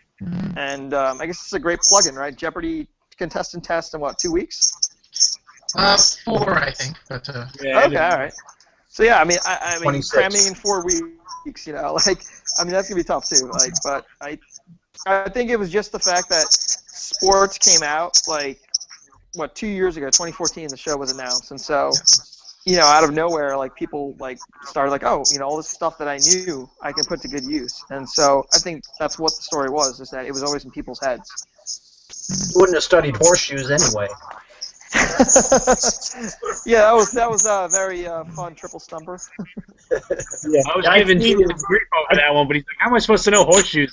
And I guess it's a great plug-in, right? Jeopardy contestant test in what, 2 weeks? 4, I think. But Yeah, okay, all right. So yeah, I mean, I mean, 26. cramming in 4 weeks, you know, like, I mean, that's gonna be tough too. Like, but I think it was just the fact that sports came out like, what, 2 years ago, 2014, the show was announced, and so, you know, out of nowhere, like people like started like, oh, you know, all this stuff that I knew I can put to good use, and so I think that's what the story was, is that it was always in people's heads. You wouldn't have studied horseshoes anyway. Yeah, that was a very fun triple stumper. Yeah. I was giving Gene grief over that one, but he's like, how am I supposed to know horseshoes?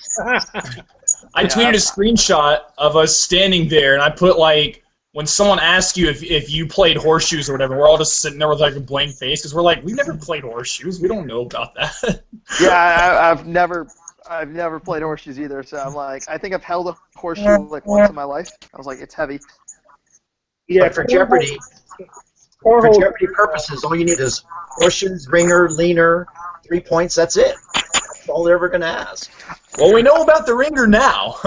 I tweeted a screenshot of us standing there, and I put, like, when someone asks you if you played horseshoes or whatever, we're all just sitting there with, like, a blank face, because we're like, we never played horseshoes. We don't know about that. Yeah, I've never played horseshoes either, so I'm like, I think I've held a horseshoe like once in my life. I was like, it's heavy. Yeah, But for Jeopardy purposes, all you need is horseshoes, ringer, leaner, 3 points. That's it. That's all they're ever going to ask. Well, we know about the ringer now.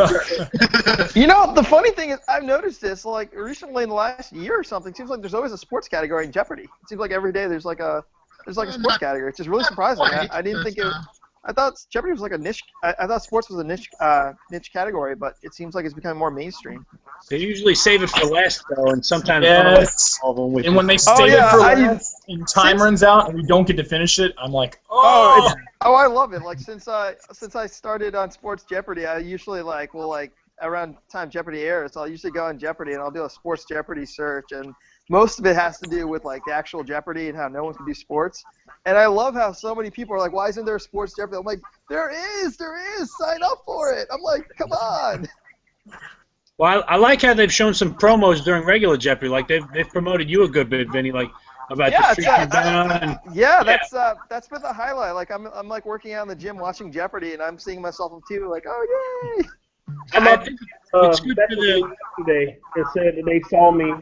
You know, the funny thing is, I've noticed this, like, recently in the last year or something, it seems like there's always a sports category in Jeopardy. It seems like every day there's like a sports category. It's just really surprising. I didn't think it. I thought Jeopardy was like a niche. I thought sports was a niche category, but it seems like it's becoming more mainstream. They usually save it for last, though, and sometimes Yes. all of them. And when they save it for last and time runs out and we don't get to finish it, I'm like, oh! I love it. Like, since I started on Sports Jeopardy, I usually around time Jeopardy airs, I'll usually go on Jeopardy and I'll do a Sports Jeopardy search, and most of it has to do with like the actual Jeopardy and how no one can do sports. And I love how so many people are like, why isn't there a Sports Jeopardy? I'm like, there is, sign up for it. I'm like, come on. Well, I like how they've shown some promos during regular Jeopardy. Like they've promoted you a good bit, Vinny. Like about the streak you're down. That's been the highlight. Like I'm like working out in the gym watching Jeopardy, and I'm seeing myself on TV like, oh yay. I think it's good for the. Yesterday, it said that they saw me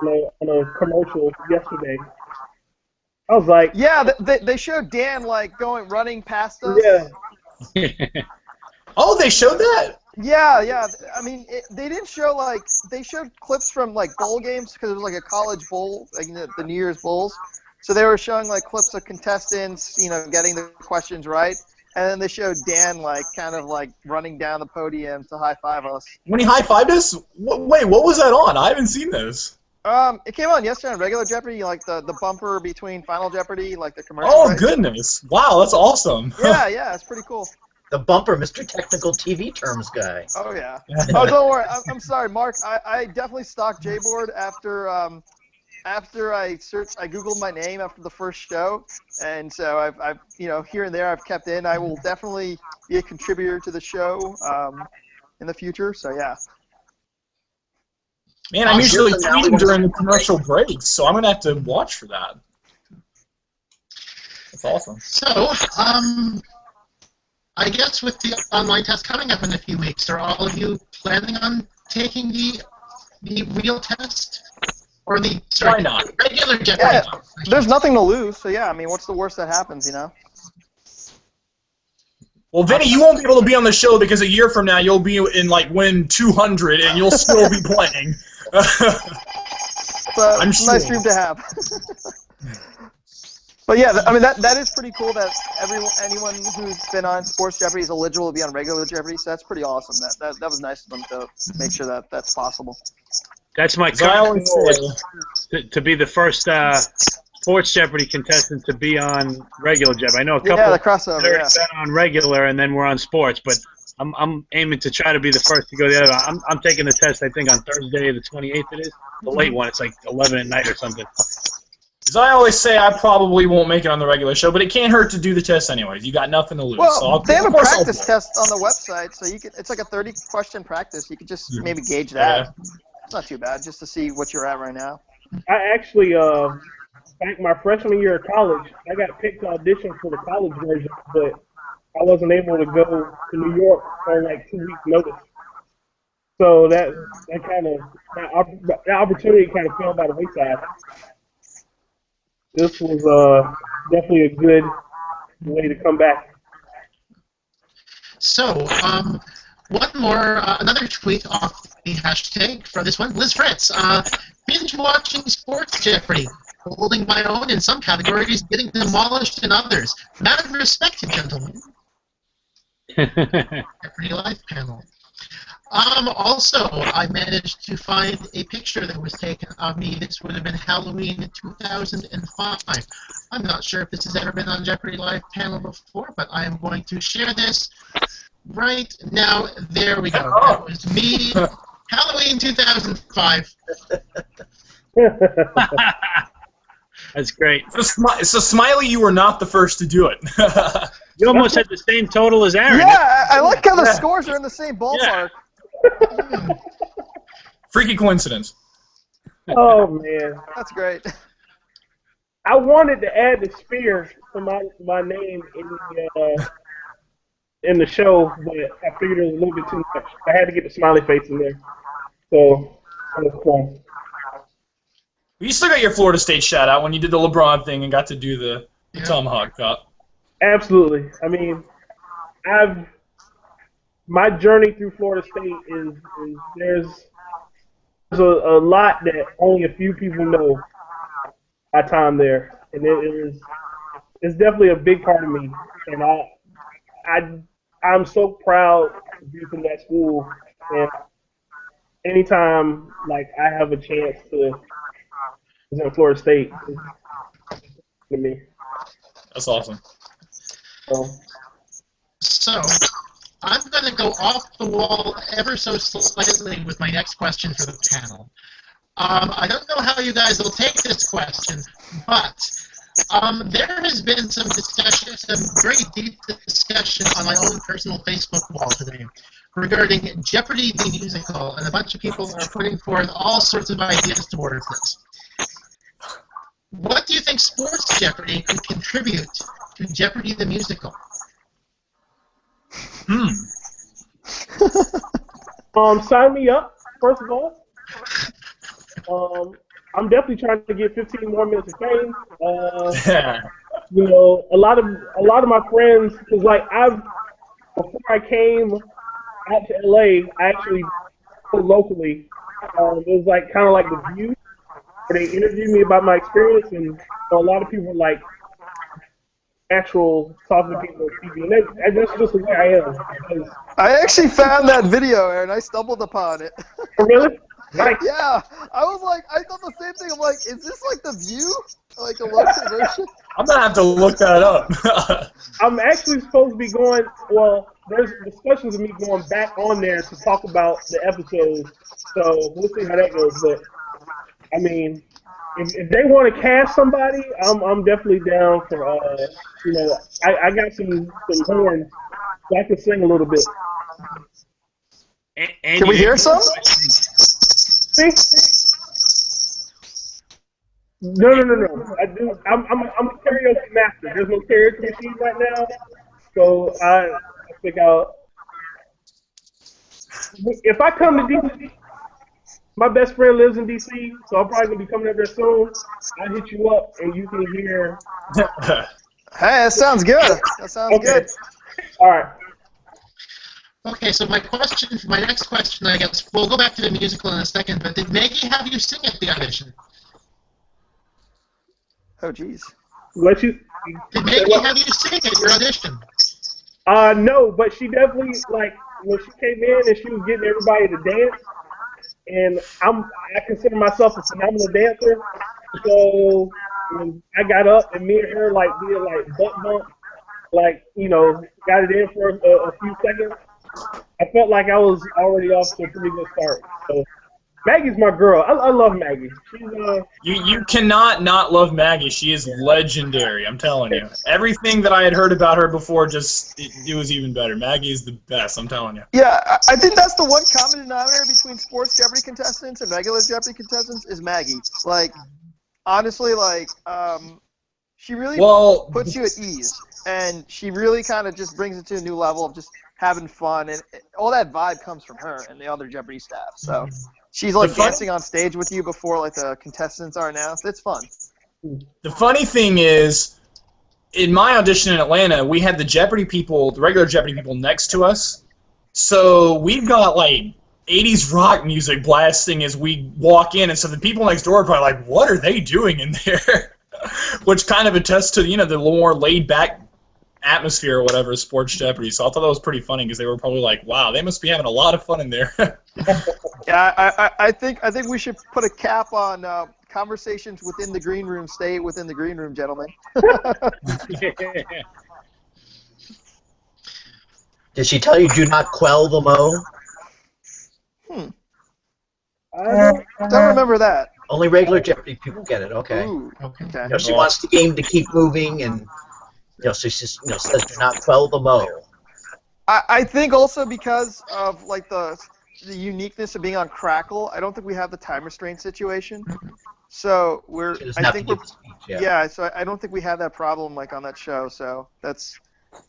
on a commercial yesterday. I was like, yeah, they showed Dan like running past us. Yeah. Oh, they showed that? Yeah. I mean, they didn't show they showed clips from like bowl games because it was like a college bowl, like the New Year's Bowls. So they were showing like clips of contestants, you know, getting the questions right, and then they showed Dan like kind of like running down the podium to high five us. When he high fived us? Wait, what was that on? I haven't seen those. It came on yesterday on regular Jeopardy, like the bumper between Final Jeopardy, like the commercial. Oh right? Goodness! Wow, that's awesome. Yeah, it's pretty cool. The bumper, Mr. Technical TV Terms guy. Oh yeah. Oh, don't worry. I'm sorry, Mark. I definitely stalked J-Board after I googled my name after the first show, and so I've here and there I've kept in. I will definitely be a contributor to the show in the future. So yeah. Man, I'm usually tweeting during the commercial breaks, so I'm gonna have to watch for that. That's awesome. So, I guess with the online test coming up in a few weeks, are all of you planning on taking the real test? Or Why not? Regular Jeopardy? Yeah, there's nothing to lose, so yeah, I mean, what's the worst that happens, you know? Well, Vinny, you won't be able to be on the show because a year from now you'll be in like win 200 and you'll still be playing. So it's a nice dream to have. But yeah, I mean that is pretty cool that anyone who's been on Sports Jeopardy is eligible to be on regular Jeopardy. So that's pretty awesome. That was nice of them to make sure that that's possible. That's my current goal, to be the first Sports Jeopardy contestant to be on regular Jeopardy. I know a couple the crossover, that have been on regular and then we're on sports, but I'm aiming to try to be the first to go the other. I'm taking the test, I think, on Thursday the 28th it is. The late one. It's like 11 at night or something. As I always say, I probably won't make it on the regular show, but it can't hurt to do the test anyways. You got nothing to lose. Well, they have a practice test on the website, so it's like a 30-question practice. You could just maybe gauge that. Yeah. It's not too bad, just to see what you're at right now. I actually, back my freshman year of college, I got picked to audition for the college version, but I wasn't able to go to New York on like 2 weeks' notice. So that opportunity kind of fell by the wayside. This was definitely a good way to come back. So, one more, another tweet off the hashtag for this one. Liz Fritz, binge watching Sports Jeopardy, holding my own in some categories, getting demolished in others. Matter of respect, gentlemen. Jeopardy Live panel. Also, I managed to find a picture that was taken of me. This would have been Halloween 2005. I'm not sure if this has ever been on Jeopardy Live panel before, but I am going to share this right now. There we go. That was me, Halloween 2005. That's great. So Smiley, you were not the first to do it. You almost had the same total as Aaron. Yeah, I like how the scores are in the same ballpark. Freaky coincidence. Oh man, That's great. I wanted to add the spear to my name in the show, but I figured it was a little bit too much. I had to get the smiley face in there, so that was fun. You still got your Florida State shout out when you did the LeBron thing and got to do the tomahawk cut. Absolutely. I mean, my journey through Florida State is there's a lot that only a few people know my time there, and it's definitely a big part of me, and I'm so proud to be from that school, and anytime like I have a chance to represent Florida State, it's to me. That's awesome. So, I'm going to go off the wall ever so slightly with my next question for the panel. I don't know how you guys will take this question, but there has been some discussion, some very deep discussion on my own personal Facebook wall today regarding Jeopardy the musical, and a bunch of people are putting forth all sorts of ideas towards this. What do you think Sports Jeopardy could contribute to Jeopardy the musical? Sign me up, first of all. I'm definitely trying to get 15 more minutes of fame. You know, a lot of my friends, because like before I came out to LA, I actually locally. It was like kind of like The View, where they interviewed me about my experience, and a lot of people were like natural talking to people on TV, and that's just the way I am. I actually found that video, Aaron. I stumbled upon it. Really? Nice. Yeah, I was like, I thought the same thing. I'm like, is this like The View? Like a local version? I'm going to have to look that up. I'm actually supposed to be going, well, there's discussions of me going back on there to talk about the episodes, so we'll see how that goes. But, I mean, if they want to cast somebody, I'm definitely down for, you know, I got some horns, so I can sing a little bit. Can we hear some? See? No. I do. I'm a karaoke master. There's no karaoke machine right now, so I think if I come to DC, my best friend lives in DC, so I'm probably gonna be coming up there soon. I'll hit you up and you can hear. Hey, that sounds good. That sounds good. All right. Okay, so my next question, I guess, we'll go back to the musical in a second, but did Maggie have you sing at the audition? Oh, jeez. What you? Did Maggie have you sing at your audition? No, but she definitely, like, when she came in and she was getting everybody to dance, and I consider myself a phenomenal dancer, so when I got up and me and her, like, did, like, butt bump, like, you know, got it in for a few seconds, I felt like I was already off to a pretty good start. So Maggie's my girl. I love Maggie. She's You cannot not love Maggie. She is legendary. I'm telling you. Everything that I had heard about her before, it was even better. Maggie is the best. I'm telling you. Yeah, I think that's the one common denominator between Sports Jeopardy contestants and regular Jeopardy contestants is Maggie. Like, honestly, like, she really puts you at ease. and she really kind of just brings it to a new level of just having fun, and all that vibe comes from her and the other Jeopardy staff. So she's like dancing on stage with you before like the contestants are announced. It's fun. The funny thing is, in my audition in Atlanta, we had the Jeopardy people, the regular Jeopardy people next to us. So we've got like 80s rock music blasting as we walk in, and so the people next door are probably like, what are they doing in there? Which kind of attests to, you know, the more laid-back atmosphere or whatever, Sports Jeopardy. So I thought that was pretty funny because they were probably like, wow, they must be having a lot of fun in there. Yeah, I think we should put a cap on conversations within the green room. Stay within the green room, gentlemen. Did she tell you do not quell the mo? I don't remember that. Only regular Jeopardy people get it. Okay. Ooh, okay. You know, she wants the game to keep moving, and so she just says do not quell the mo. I think also because of like the uniqueness of being on Crackle, I don't think we have the time restraint situation. So so I don't think we have that problem like on that show. So it's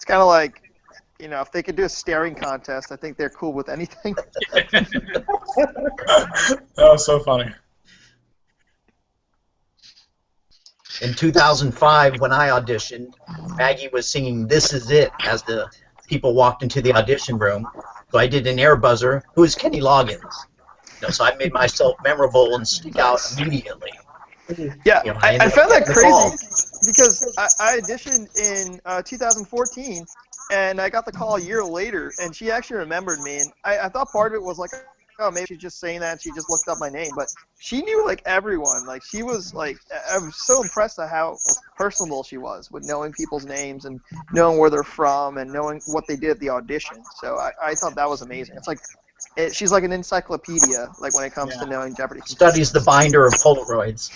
kind of like, you know, if they could do a staring contest, I think they're cool with anything. That was so funny. In 2005, when I auditioned, Maggie was singing "This Is It" as the people walked into the audition room. So I did an air buzzer. Who is Kenny Loggins? You know, so I made myself memorable and stick out immediately. Yeah, you know, I found that crazy because I auditioned in 2014, and I got the call a year later, and she actually remembered me. And I thought part of it was like, oh, maybe she's just saying that, she just looked up my name. But she knew, like, everyone. Like, she was, like, I was so impressed at how personable she was with knowing people's names and knowing where they're from and knowing what they did at the audition. So I thought that was amazing. It's like, she's like an encyclopedia, like, when it comes to knowing Jeopardy. Studies the binder of Polaroids.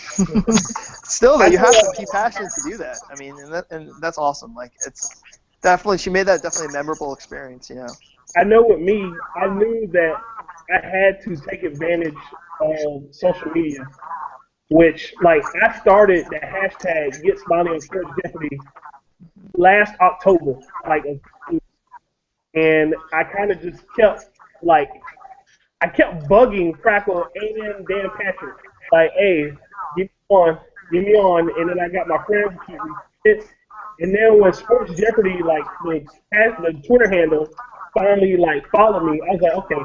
Still, though, you have to be passionate to do that. I mean, and that's awesome. Like, it's definitely, she made that definitely a memorable experience, you know. I know with me, I knew that I had to take advantage of social media, which, like, I started the hashtag Get Smiley on Sports Jeopardy last October, like, and I kind of just kept, like, I kept bugging Crackle and Dan Patrick, like, hey, get me on, and then I got my friends keep me. And then when Sports Jeopardy, like, the Twitter handle finally, like, followed me, I was like, okay,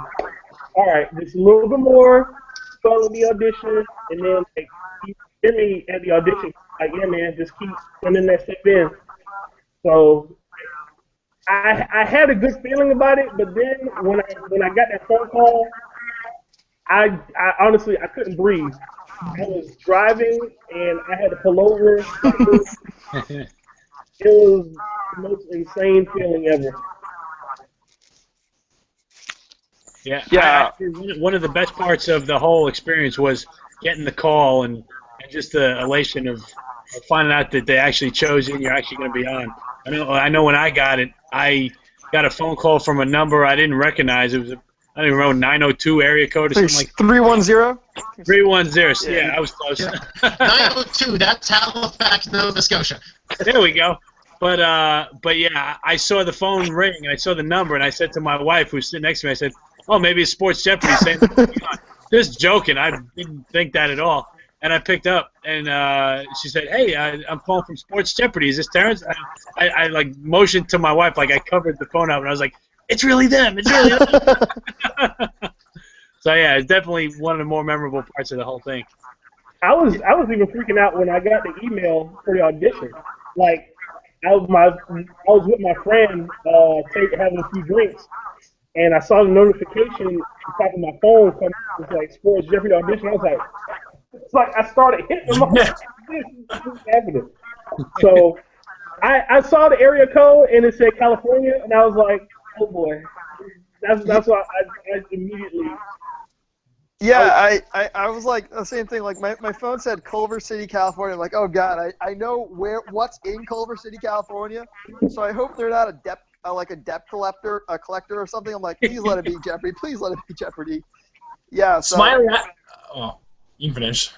all right, just a little bit more, follow the audition, and then, like, you hear me at the audition, like, yeah, man, just keep sending that stuff in. So I had a good feeling about it, but then when I got that phone call, I honestly, I couldn't breathe. I was driving, and I had to pull over. It was the most insane feeling ever. Yeah. One of the best parts of the whole experience was getting the call and just the elation of finding out that they actually chose you and you're actually going to be on. I know when I got it, I got a phone call from a number I didn't recognize. It was I don't even remember, 902 area code or something like that. 310? 310. Yeah, I was close. Yeah. 902. That's Halifax, Nova Scotia. There we go. But yeah, I saw the phone ring and I saw the number and I said to my wife who's sitting next to me, I said, "Oh, maybe it's Sports Jeopardy." Saying, just joking. I didn't think that at all. And I picked up and she said, "Hey, I'm calling from Sports Jeopardy. Is this Terrence?" I like motioned to my wife, like I covered the phone up, and I was like, "It's really them. It's really them." So yeah, it's definitely one of the more memorable parts of the whole thing. I was even freaking out when I got the email for the audition. Like, I was with my friend having a few drinks, and I saw the notification on top of my phone come. It was like Sports Jeopardy audition. I was like, it's like I started hitting them. This is happening. So I saw the area code and it said California, and I was like, oh boy. That's why I immediately. Yeah, I was like the same thing. Like my phone said Culver City, California. I'm like, oh god, I know what's in Culver City, California. So I hope they're not a debt collector or something. I'm like, please let it be Jeopardy. Please let it be Jeopardy. Yeah. So, Smiley. You can finish.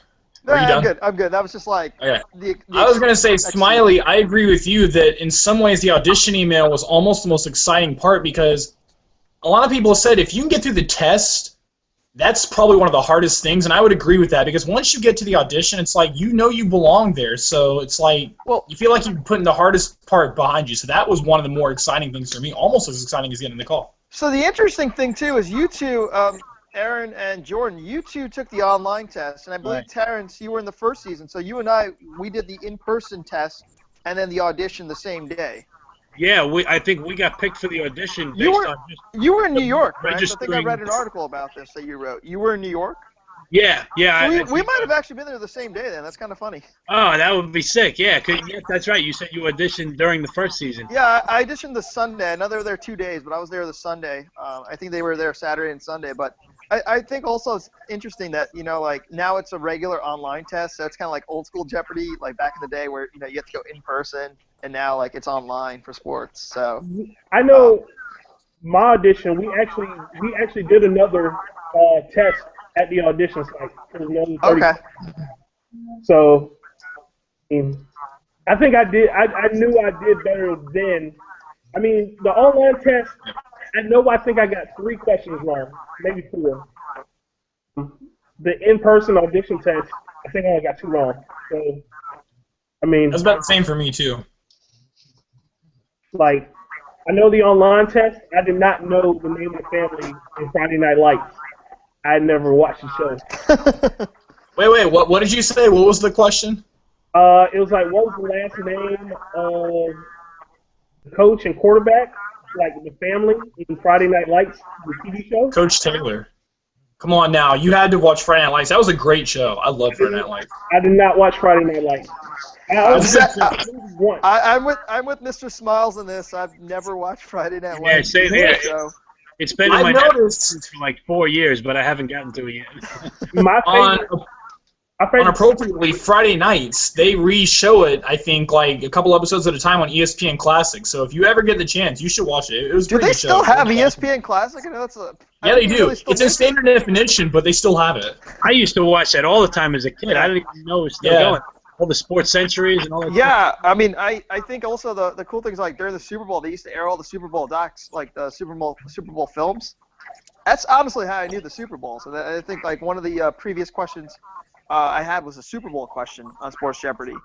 No, Are you I'm done? good. I'm good. That was just like Okay. the I was gonna say, Smiley, I agree with you that in some ways the audition email was almost the most exciting part because a lot of people said if you can get through the test, that's probably one of the hardest things, and I would agree with that because once you get to the audition, it's like you know you belong there, so it's like you feel like you're putting the hardest part behind you. So that was one of the more exciting things for me, almost as exciting as getting the call. So the interesting thing too is you two, Aaron and Jordan, you two took the online test, and I believe Terrence, you were in the first season. So you and I, we did the in-person test and then the audition the same day. Yeah, I think we got picked for the audition based on just you were in New York, right? I think I registering. read an article about this that you wrote. You were in New York? Yeah. So we might have actually been there the same day then. That's kind of funny. Oh, that would be sick. Yeah, that's right. You said you auditioned during the first season. Yeah, I auditioned the Sunday. I know they were there 2 days, but I was there the Sunday. I think they were there Saturday and Sunday. But I think also it's interesting that, you know, like now it's a regular online test. So it's kind of like old school Jeopardy, like back in the day where, you know, you have to go in person. And now, like, it's online for sports. So I know my audition. We actually did another test at the audition site. Okay. So, I think I did. I knew I did better then. I mean, the online test. I think I got 3 questions wrong, maybe 4. The in-person audition test, I think I only got 2 wrong. So, I mean, that's about the same for me too. Like, I know the online test. I did not know the name of the family in Friday Night Lights. I had never watched the show. Wait, what did you say? What was the question? It was like, what was the last name of the coach and quarterback, like the family in Friday Night Lights, the TV show? Coach Taylor. Come on now, you had to watch Friday Night Lights. That was a greght show. I love Friday Night Lights. I did not watch Friday Night Lights. I'm with Mr. Smiles in this. I've never watched Friday Night Lights. Yeah, same here. So. It's been in my Netflix for like 4 years, but I haven't gotten to it yet. On appropriately Friday nights, they re-show it, I think, like a couple episodes at a time on ESPN Classic. So if you ever get the chance, you should watch it. It was a pretty good show. Do they still have ESPN Classic? I know that's yeah, they do. It's in standard definition, but they still have it. I used to watch that all the time as a kid. I didn't even know it was still going. All the sports centuries and all that stuff. I mean, I think also the cool thing is, like, during the Super Bowl, they used to air all the Super Bowl docs, like the Super Bowl films. That's honestly how I knew the Super Bowl. So I think, like, one of the previous questions I had was a Super Bowl question on Sports Jeopardy.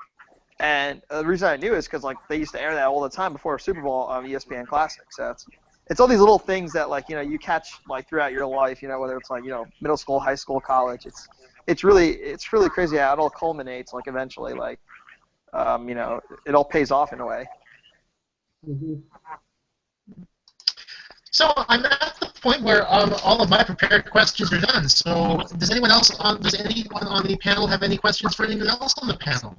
And the reason I knew is because, like, they used to air that all the time before Super Bowl on ESPN Classic. So it's all these little things that, like, you know, you catch, like, throughout your life, you know, whether it's, like, you know, middle school, high school, college. It's really crazy how it all culminates, like, eventually, like, you know, it all pays off in a way. Mm-hmm. So I'm at the point where all of my prepared questions are done. So does anyone on the panel have any questions for anyone else on the panel?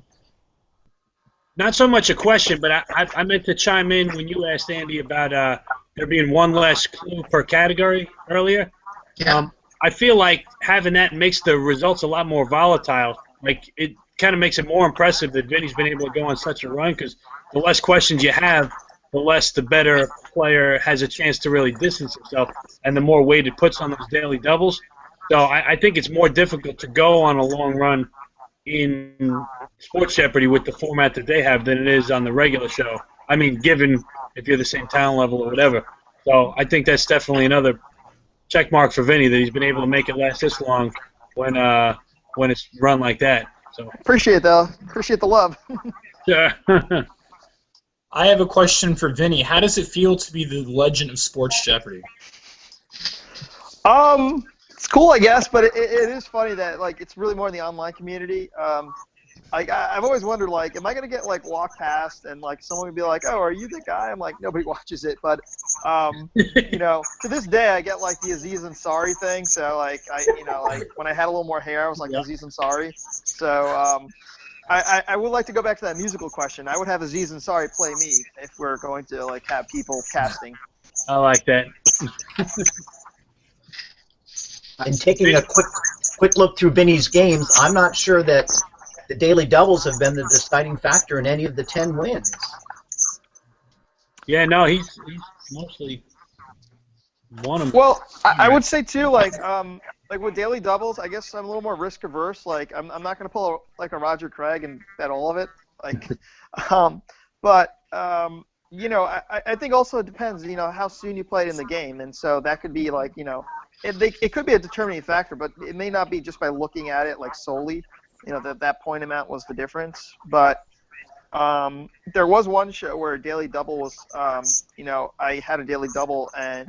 Not so much a question, but I meant to chime in when you asked Andy about there being one less clue per category earlier. Yeah. I feel like having that makes the results a lot more volatile. Like, it kind of makes it more impressive that Vinny's been able to go on such a run, because the less questions you have, the less the better player has a chance to really distance himself, and the more weight it puts on those daily doubles. So I think it's more difficult to go on a long run in Sports Jeopardy with the format that they have than it is on the regular show. I mean, given if you're the same talent level or whatever. So I think that's definitely another check mark for Vinny, that he's been able to make it last this long when it's run like that. So appreciate the love. Yeah. I have a question for Vinny. How does it feel to be the legend of Sports Jeopardy? It's cool, I guess, but it is funny that, like, it's really more in the online community. I've always wondered, like, am I gonna get, like, walked past and, like, someone would be like, "Oh, are you the guy?" I'm like, nobody watches it, but you know, to this day I get, like, the Aziz Ansari thing. So, like, like when I had a little more hair, I was like Aziz Ansari. So I would like to go back to that musical question. I would have Aziz Ansari play me if we're going to, like, have people casting. I like that. And taking a quick look through Vinny's games, I'm not sure that the daily doubles have been the deciding factor in any of the 10 wins. Yeah, no, he's mostly. won them. Well, I would say too, like with daily doubles, I guess I'm a little more risk averse. Like I'm not going to pull a Roger Craig and bet all of it. Like, but I think also it depends, how soon you played in the game, and so that could be like, it could be a determining factor, but it may not be just by looking at it like solely, that point amount was the difference. But there was one show where a daily double was, I had a daily double and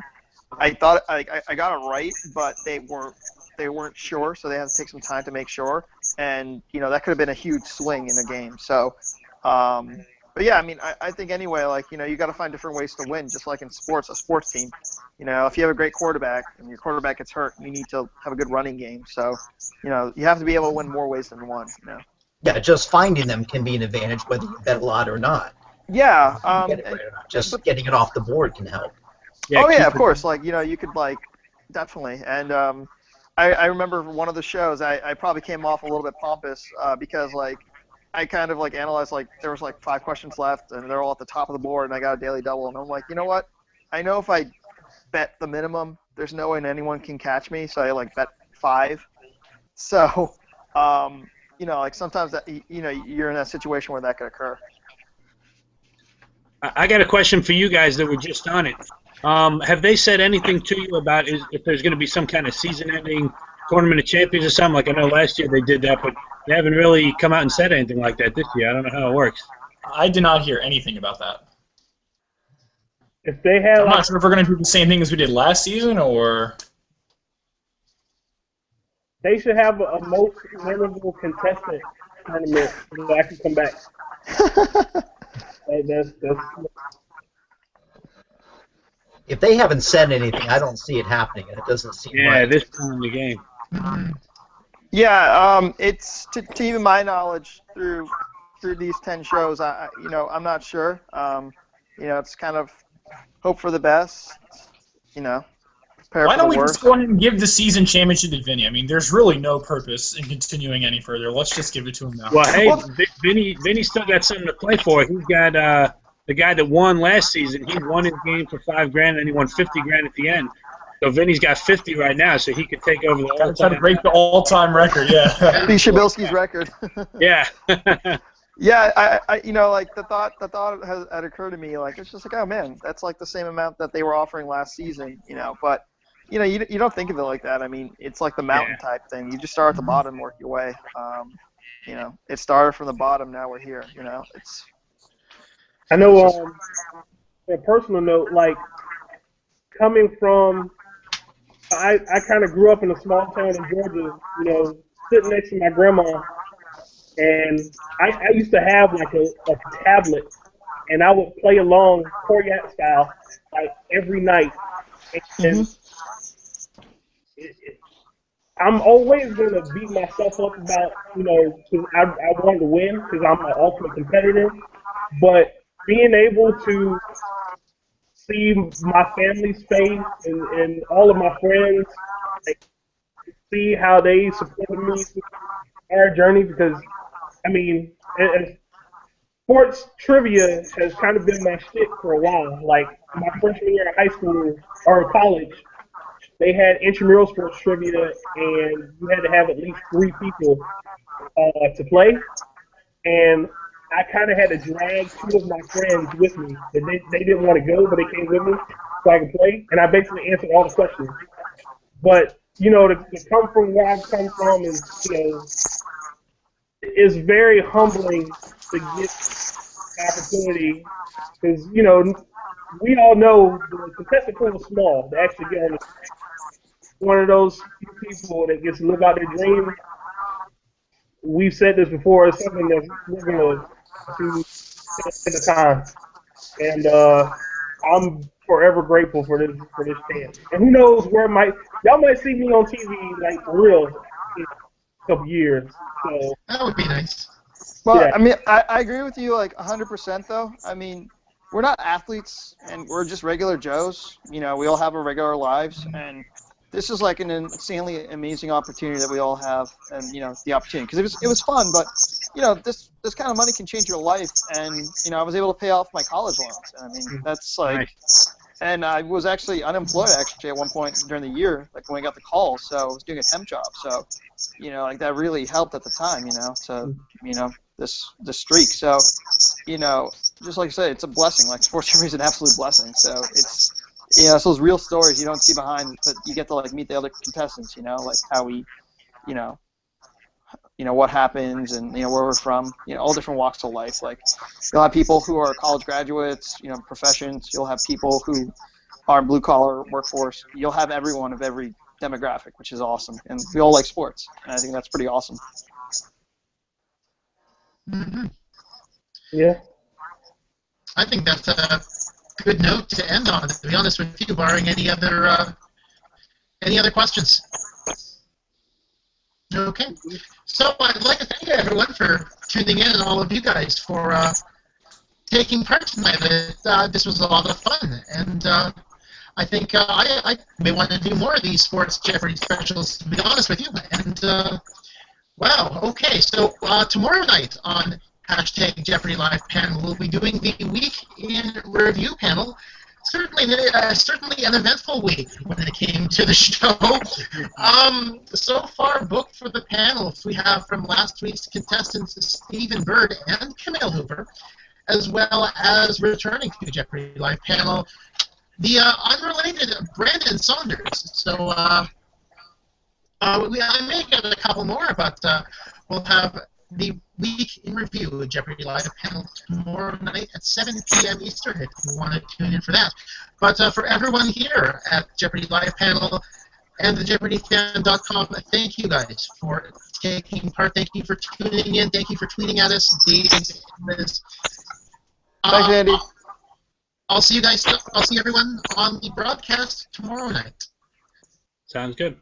I thought I got it right, but they weren't sure, so they had to take some time to make sure, and that could have been a huge swing in the game. So, but yeah, I mean, I think anyway, like you got to find different ways to win, just like in sports, a sports team. If you have a great quarterback and your quarterback gets hurt, you need to have a good running game. So, you have to be able to win more ways than one. Yeah, just finding them can be an advantage, whether you bet a lot or not. Yeah. Just getting it off the board can help. Yeah, yeah, of course. Like, you could, like, definitely. And I remember one of the shows, I probably came off a little bit pompous because, like, I kind of, like, analyzed, like, there was, like, 5 questions left, and they're all at the top of the board, and I got a daily double. And I'm like, you know what? I know if I bet the minimum, there's no way anyone can catch me, so I, like, bet 5. So, like, sometimes, that you're in that situation where that could occur. I got a question for you guys that were just on it. Have they said anything to you about if there's going to be some kind of season-ending tournament of champions or something? Like I know last year they did that, but they haven't really come out and said anything like that this year. I don't know how it works. I did not hear anything about that. If they had, I'm not sure if we're going to do the same thing as we did last season, or they should have a most memorable contestant tournament so I can come back. That's If they haven't said anything, I don't see it happening, and it doesn't seem right. This time in the game. Yeah, it's to even my knowledge through these 10 shows. I'm not sure. It's kind of hope for the best. Prepare why for don't the we worst. just go ahead and give the season championship to Vinny? I mean, there's really no purpose in continuing any further. Let's just give it to him now. Well, hey, Vinny's still got something to play for. He's got the guy that won last season. He won his game for $5,000, and he won $50,000 at the end. So Vinny's got 50 right now, so he could take over the all-time. Try to break the all-time record, yeah. Be Shabilsky's record. Yeah. Yeah, I like the thought had occurred to me, like it's just like, oh man, that's like the same amount that they were offering last season, but you don't think of it like that. I mean, it's like the mountain type thing. You just start at the bottom, work your way. It started from the bottom, now we're here. It's. I know. On a personal note, like coming from, I kind of grew up in a small town in Georgia. Sitting next to my grandma. And I used to have like a tablet, and I would play along Koryat style like every night. And I'm always going to beat myself up about, because I wanted to win because I'm an ultimate competitor. But being able to see my family's face and all of my friends, like, see how they supported me through our journey, because I mean, sports trivia has kind of been my shit for a while. Like, my freshman year of high school or college, they had intramural sports trivia, and you had to have at least 3 people to play. And I kind of had to drag 2 of my friends with me. They didn't want to go, but they came with me so I could play. And I basically answered all the questions. But, to come from where I've come from is, it's very humbling to get the opportunity because, we all know the contestant pool is small to actually get on one of those few people that gets to live out their dream. We've said this before, it's something that we're going to do in the time. And I'm forever grateful for this chance. And who knows where y'all might see me on TV, like, for real, in a couple years. So, that would be nice. Well, yeah. I mean, I agree with you like 100% though. I mean, we're not athletes and we're just regular Joes. We all have our regular lives, and this is like an insanely amazing opportunity that we all have, and the opportunity because it was fun, but this kind of money can change your life, and I was able to pay off my college loans. I mean, that's like, Nice. And I was actually unemployed at one point during the year, like when we got the call. So I was doing a temp job. So, like that really helped at the time, this streak. So, just like I said, it's a blessing. Like Sports Jeopardy is an absolute blessing. So it's, it's those real stories you don't see behind, but you get to like meet the other contestants, like how we, what happens and, where we're from, all different walks of life. Like you'll have people who are college graduates, professions. You'll have people who are blue collar workforce. You'll have everyone of every demographic, which is awesome. And we all like sports. And I think that's pretty awesome. Mm-hmm. Yeah. I think that's a good note to end on, to be honest with you, barring any other questions. Okay. So I'd like to thank everyone for tuning in and all of you guys for taking part tonight. This was a lot of fun, and I think I may want to do more of these Sports Jeopardy specials, to be honest with you. And, wow, okay, so tomorrow night on # Jeopardy Live Panel, we'll be doing the Week in Review panel. Certainly an eventful week when it came to the show. So far booked for the panels, we have from last week's contestants Stephen Bird and Camille Hooper, as well as returning to Jeopardy Live Panel, the unrelated Andy Saunders. So I may get a couple more, but we'll have the Week in Review Jeopardy Live Panel tomorrow night at 7 p.m. Eastern if you want to tune in for that. But for everyone here at Jeopardy Live Panel and the JeopardyFan.com, thank you guys for taking part. Thank you for tuning in. Thank you for tweeting at us. Thanks, Andy. I'll see you guys. I'll see everyone on the broadcast tomorrow night. Sounds good.